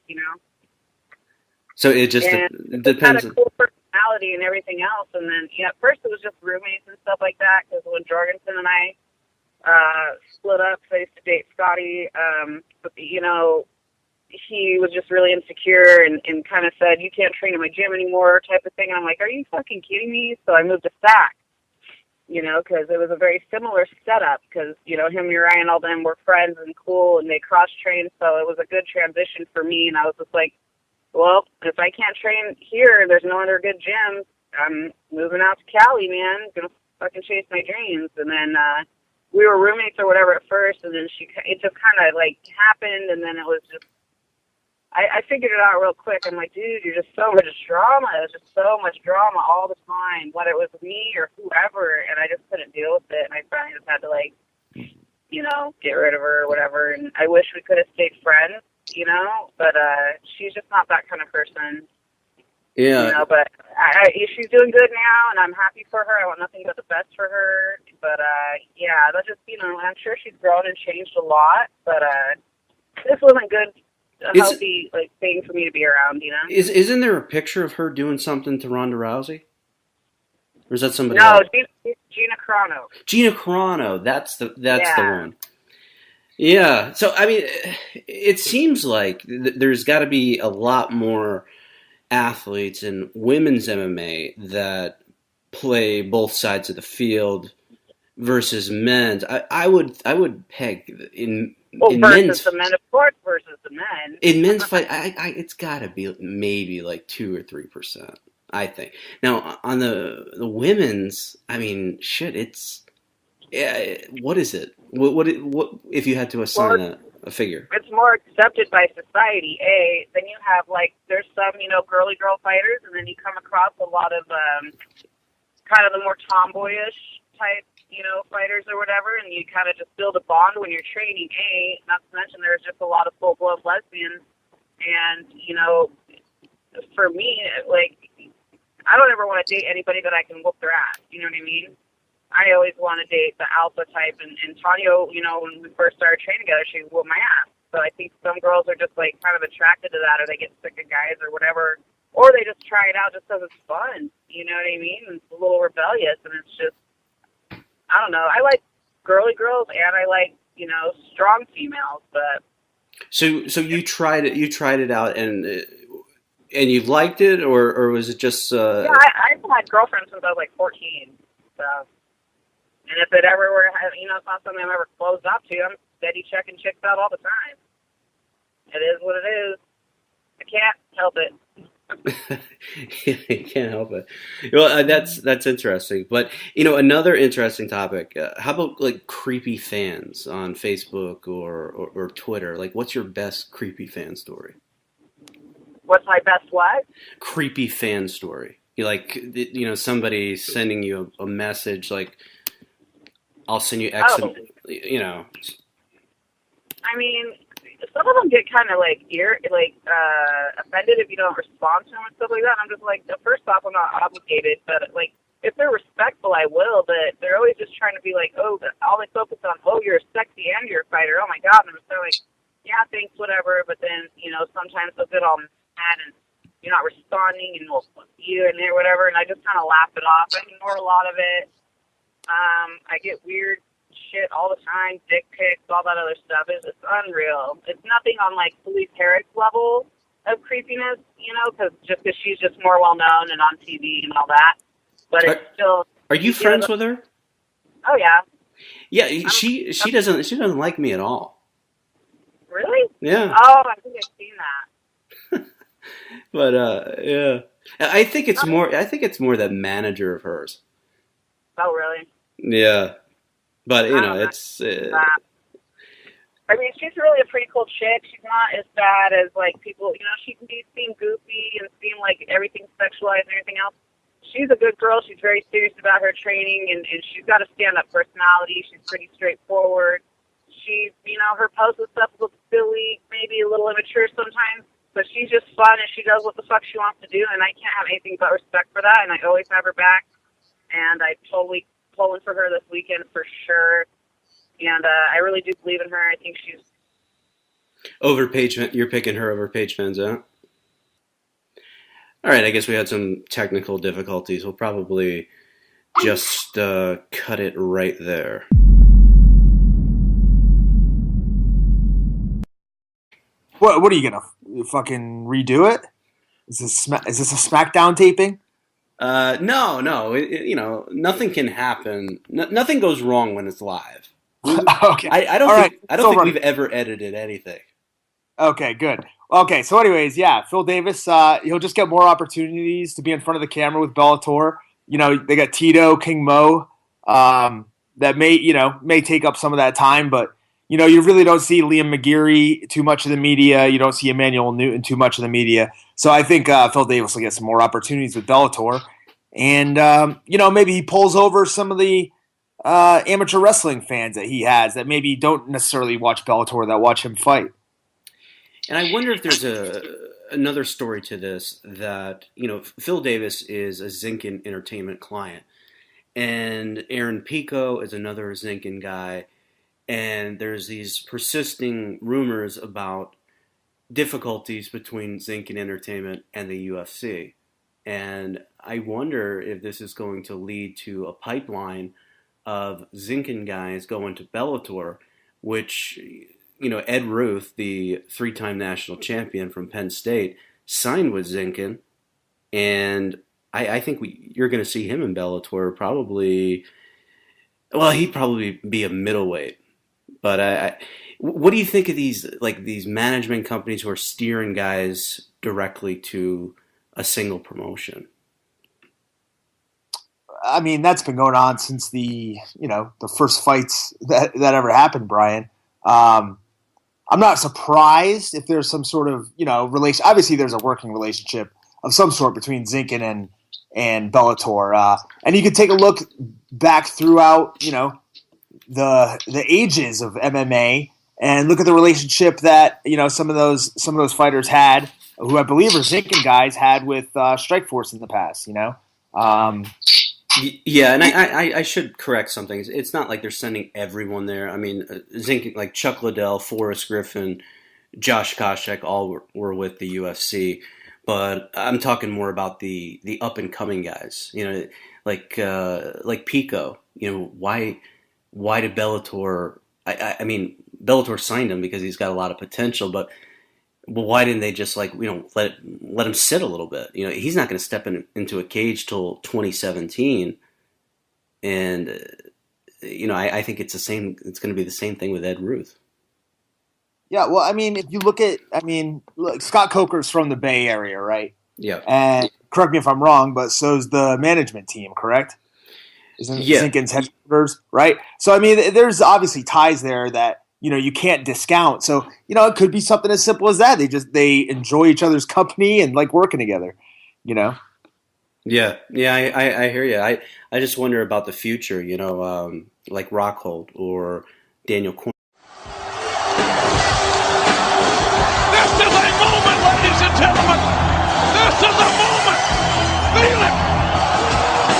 [SPEAKER 3] So it just depends.
[SPEAKER 8] Had a cool personality and everything else, and then at first it was just roommates and stuff like that. Because when Jorgensen and I split up, I used to date Scotty. But he was just really insecure and kind of said, "You can't train in my gym anymore," type of thing. And I'm like, "Are you fucking kidding me?" So I moved to Sac. Because it was a very similar setup because, him and Uriah and all them were friends and cool and they cross-trained, so it was a good transition for me, and I was just like, well, if I can't train here, there's no other good gyms, I'm moving out to Cali, man, gonna fucking chase my dreams. And then we were roommates or whatever at first, and then it just kind of, happened, and then it was just, I figured it out real quick. I'm like, dude, you're just so much drama. There's just so much drama all the time, whether it was me or whoever, and I just couldn't deal with it. And I finally just had to, get rid of her or whatever. And I wish we could have stayed friends, but she's just not that kind of person.
[SPEAKER 3] Yeah.
[SPEAKER 8] But she's doing good now, and I'm happy for her. I want nothing but the best for her. But, yeah, that just, I'm sure she's grown and changed a lot, but this wasn't good. A healthy thing for me to be around,
[SPEAKER 3] Isn't there a picture of her doing something to Ronda Rousey? Or is that somebody
[SPEAKER 8] else?
[SPEAKER 3] No,
[SPEAKER 8] Gina Carano.
[SPEAKER 3] Gina Carano, that's the one. Yeah, so I mean, it seems like there's got to be a lot more athletes in women's MMA that play both sides of the field versus men's. I would peg in
[SPEAKER 8] versus the men, of course, versus the men.
[SPEAKER 3] In men's fight, it's got to be maybe 2 or 3%, I think. Now, on the women's, I mean, shit, it's Yeah, what is it? What if you had to assign a figure?
[SPEAKER 8] It's more accepted by society. Then you have there's some girly girl fighters, and then you come across a lot of kind of the more tomboyish type fighters or whatever, and you kind of just build a bond when you're training. Not to mention there's just a lot of full blown lesbians, and for me, I don't ever want to date anybody that I can whoop their ass. You know what I mean? I always want to date the alpha type, and Tanya, when we first started training together, she whooped my ass. So I think some girls are just kind of attracted to that, or they get sick of guys or whatever, or they just try it out just because it's fun. You know what I mean? It's a little rebellious, and it's just, I don't know. I like girly girls, and I like strong females, but.
[SPEAKER 3] So you tried it. You tried it out, and you liked it, or was it just?
[SPEAKER 8] Yeah, I've had girlfriends since I was 14. So. And if it ever were, it's not something I'm ever closed up to. I'm steady checking chicks out all the time. It is what it is. I can't help it.
[SPEAKER 3] You can't help it. Well, that's interesting. But another interesting topic. How about creepy fans on Facebook or Twitter? What's your best creepy fan story?
[SPEAKER 8] What's my best what?
[SPEAKER 3] Creepy fan story. Somebody sending you a message I'll send you X.
[SPEAKER 8] I mean, some of them get kind of offended if you don't respond to them and stuff like that. And I'm just first off, I'm not obligated, but if they're respectful, I will. But they're always just trying to be all they focus on, you're sexy and you're a fighter. Oh my God! And I'm just yeah, thanks, whatever. But then sometimes they'll get all mad and you're not responding, and we'll fuck you and whatever. And I just kind of laugh it off. I ignore a lot of it. I get weird shit all the time, dick pics, all that other stuff. It's unreal. It's nothing on Felice Herrick's level of creepiness, because she's just more well known and on TV and all that. But it's still. Are
[SPEAKER 3] you friends with her?
[SPEAKER 8] Oh yeah.
[SPEAKER 3] Yeah, she doesn't like me at all.
[SPEAKER 8] Really?
[SPEAKER 3] Yeah.
[SPEAKER 8] Oh, I think I've seen that.
[SPEAKER 3] But yeah, I think it's more that manager of hers.
[SPEAKER 8] Oh really?
[SPEAKER 3] Yeah, but it's.
[SPEAKER 8] I mean, she's really a pretty cool chick. She's not as bad as people. She can seem goofy and seem like everything's sexualized and everything else. She's a good girl. She's very serious about her training, and she's got a stand-up personality. She's pretty straightforward. She, her posts and stuff look silly, maybe a little immature sometimes, but she's just fun and she does what the fuck she wants to do, and I can't have anything but respect for that, and I always have her back, and I totally pulling for her this weekend for sure, and I really do believe in her. I think she's
[SPEAKER 3] over Paige. You're picking her over Paige Vanzant. All right, I guess we had some technical difficulties. We'll probably just cut it right there.
[SPEAKER 4] What are you gonna fucking redo it? Is this a SmackDown taping?
[SPEAKER 3] No. Nothing can happen. Nothing goes wrong when it's live.
[SPEAKER 4] Okay.
[SPEAKER 3] I don't think we've ever edited anything.
[SPEAKER 4] Okay, good. Okay, so anyways, yeah, Phil Davis, he'll just get more opportunities to be in front of the camera with Bellator. They got Tito, King Mo, that may take up some of that time, but you really don't see Liam McGeary too much of the media. You don't see Emmanuel Newton too much of the media. So I think Phil Davis will get some more opportunities with Bellator. And, maybe he pulls over some of the amateur wrestling fans that he has that maybe don't necessarily watch Bellator, that watch him fight.
[SPEAKER 3] And I wonder if there's another story to this, that, Phil Davis is a Zinkin Entertainment client. And Aaron Pico is another Zinkin guy. And there's these persisting rumors about difficulties between Zinkin Entertainment and the UFC. And I wonder if this is going to lead to a pipeline of Zinkin guys going to Bellator, which, Ed Ruth, the 3-time national champion from Penn State, signed with Zinkin. And I think you're going to see him in Bellator probably. Well, he'd probably be a middleweight. But what do you think of these management companies who are steering guys directly to a single promotion?
[SPEAKER 4] I mean, that's been going on since the first fights that ever happened, Brian. I'm not surprised if there's some sort of, relation. Obviously, there's a working relationship of some sort between Zinkin and Bellator. And you could take a look back throughout, the ages of MMA and look at the relationship that, some of those fighters had, who I believe are Zinkin guys, had with Strikeforce in the past,
[SPEAKER 3] Yeah, and I should correct something. It's not like they're sending everyone there. I mean, Zinkin, like Chuck Liddell, Forrest Griffin, Josh Koscheck, all were with the UFC. But I'm talking more about the up and coming guys. Like Pico. Why did Bellator? I mean, Bellator signed him because he's got a lot of potential, but why didn't they just let him sit a little bit? He's not going to step into a cage till 2017, and I think it's the same. It's going to be the same thing with Ed Ruth.
[SPEAKER 4] Yeah, well, I mean, if you look Scott Coker's from the Bay Area, right?
[SPEAKER 3] Yeah.
[SPEAKER 4] And correct me if I'm wrong, but so's the management team, correct? Isn't Zinkin's headquarters, right? So I mean, there's obviously ties there that you can't discount. So it could be something as simple as that. They enjoy each other's company and like working together.
[SPEAKER 3] Yeah, I hear you. I just wonder about the future. Like Rockhold or Daniel Cormier.
[SPEAKER 6] This is a moment, ladies and gentlemen. This is a moment. Feel it.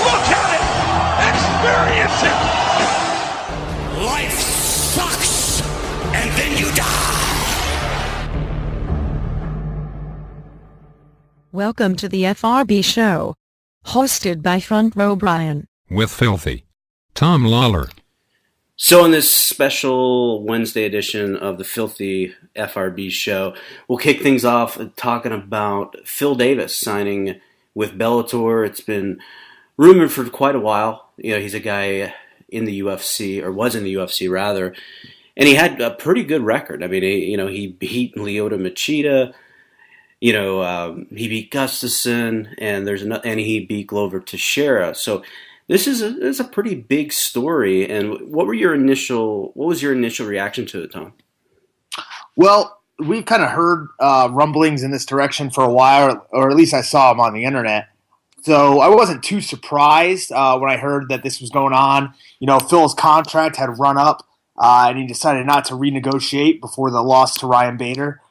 [SPEAKER 6] Look at it. Experience it.
[SPEAKER 9] Life sucks, and then you die.
[SPEAKER 1] Welcome to the FRB show. Hosted by Front Row Bryan.
[SPEAKER 2] With Filthy. Tom Lawlor.
[SPEAKER 3] So in this special Wednesday edition of the Filthy FRB show, we'll kick things off talking about Phil Davis signing with Bellator. It's been rumored for quite a while. He's a guy in the UFC, or was in the UFC rather, and he had a pretty good record. I mean, he beat Lyoto Machida, he beat Gustafsson, and he beat Glover Teixeira. So this is a pretty big story. And what was your initial reaction to it, Tom?
[SPEAKER 4] Well, we've kind of heard rumblings in this direction for a while, or at least I saw them on the internet. So I wasn't too surprised when I heard that this was going on. Phil's contract had run up, and he decided not to renegotiate before the loss to Ryan Bader.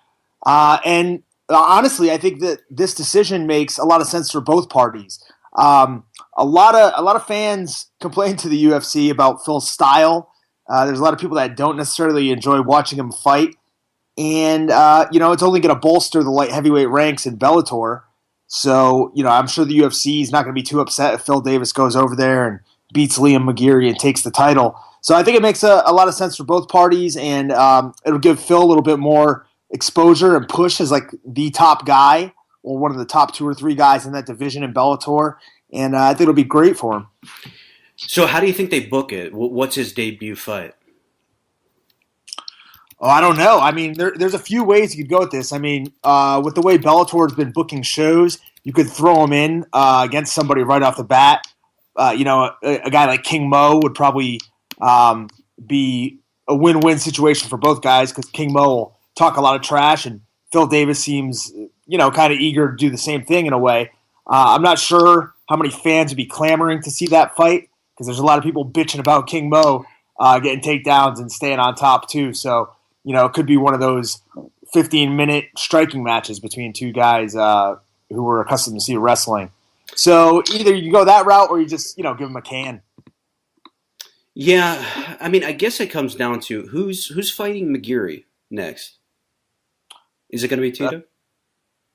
[SPEAKER 4] And honestly, I think that this decision makes a lot of sense for both parties. A lot of fans complain to the UFC about Phil's style. There's a lot of people that don't necessarily enjoy watching him fight, and it's only going to bolster the light heavyweight ranks in Bellator. So, I'm sure the UFC is not going to be too upset if Phil Davis goes over there and beats Liam McGeary and takes the title. So I think it makes a lot of sense for both parties, and it'll give Phil a little bit more exposure and push as like the top guy or one of the top 2 or 3 guys in that division in Bellator. And I think it'll be great for him.
[SPEAKER 3] So how do you think they book it? What's his debut fight?
[SPEAKER 4] Oh, I don't know. I mean, there's a few ways you could go with this. I mean, with the way Bellator has been booking shows, you could throw him in against somebody right off the bat. A guy like King Mo would probably be a win-win situation for both guys because King Mo will talk a lot of trash, and Phil Davis seems, kind of eager to do the same thing in a way. I'm not sure how many fans would be clamoring to see that fight because there's a lot of people bitching about King Mo getting takedowns and staying on top too. So, it could be one of those 15-minute striking matches between 2 guys who were accustomed to see wrestling. So either you go that route or you just, give them a can.
[SPEAKER 3] Yeah, I mean, I guess it comes down to who's fighting McGeary next. Is it going to be Tito?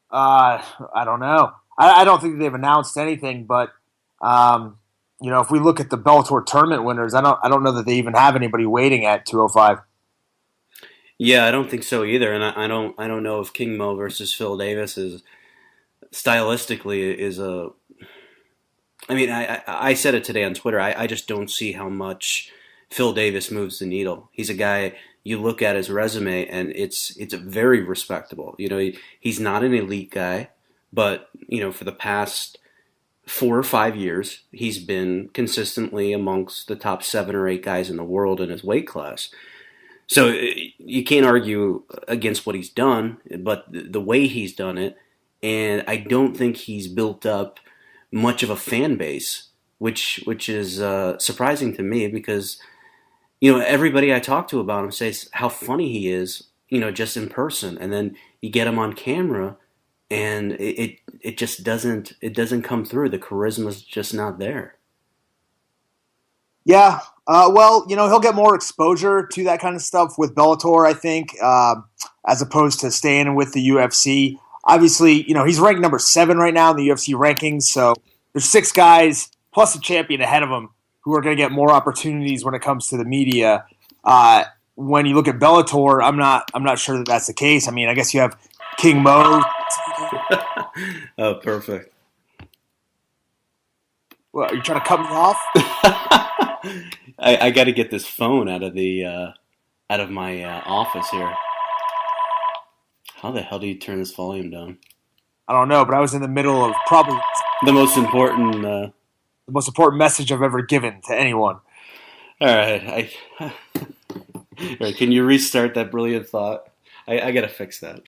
[SPEAKER 4] I don't know. I don't think they've announced anything, but if we look at the Bellator tournament winners, I don't know that they even have anybody waiting at 205.
[SPEAKER 3] Yeah, I don't think so either, and I don't know if King Mo versus Phil Davis is stylistically is a. I mean, I said it today on Twitter. I just don't see how much Phil Davis moves the needle. He's a guy you look at his resume, and it's very respectable. He's not an elite guy, but for the past 4 or 5 years, he's been consistently amongst the top 7 or 8 guys in the world in his weight class. So you can't argue against what he's done, but the way he's done it, and I don't think he's built up much of a fan base, which is surprising to me because, everybody I talk to about him says how funny he is, just in person, and then you get him on camera, and it just doesn't come through. The charisma's just not there.
[SPEAKER 4] Yeah, well, he'll get more exposure to that kind of stuff with Bellator, I think, as opposed to staying with the UFC. Obviously, he's ranked number 7 right now in the UFC rankings, so there's 6 guys plus a champion ahead of him who are going to get more opportunities when it comes to the media. When you look at Bellator, I'm not sure that that's the case. I mean, I guess you have King Mo.
[SPEAKER 3] Oh, perfect.
[SPEAKER 4] Well, are you trying to cut me off?
[SPEAKER 3] I got to get this phone out of my office here. How the hell do you turn this volume down?
[SPEAKER 4] I don't know, but I was in the middle of probably
[SPEAKER 3] the most important
[SPEAKER 4] message I've ever given to anyone.
[SPEAKER 3] All right, all right. Can you restart that brilliant thought? I got to fix that.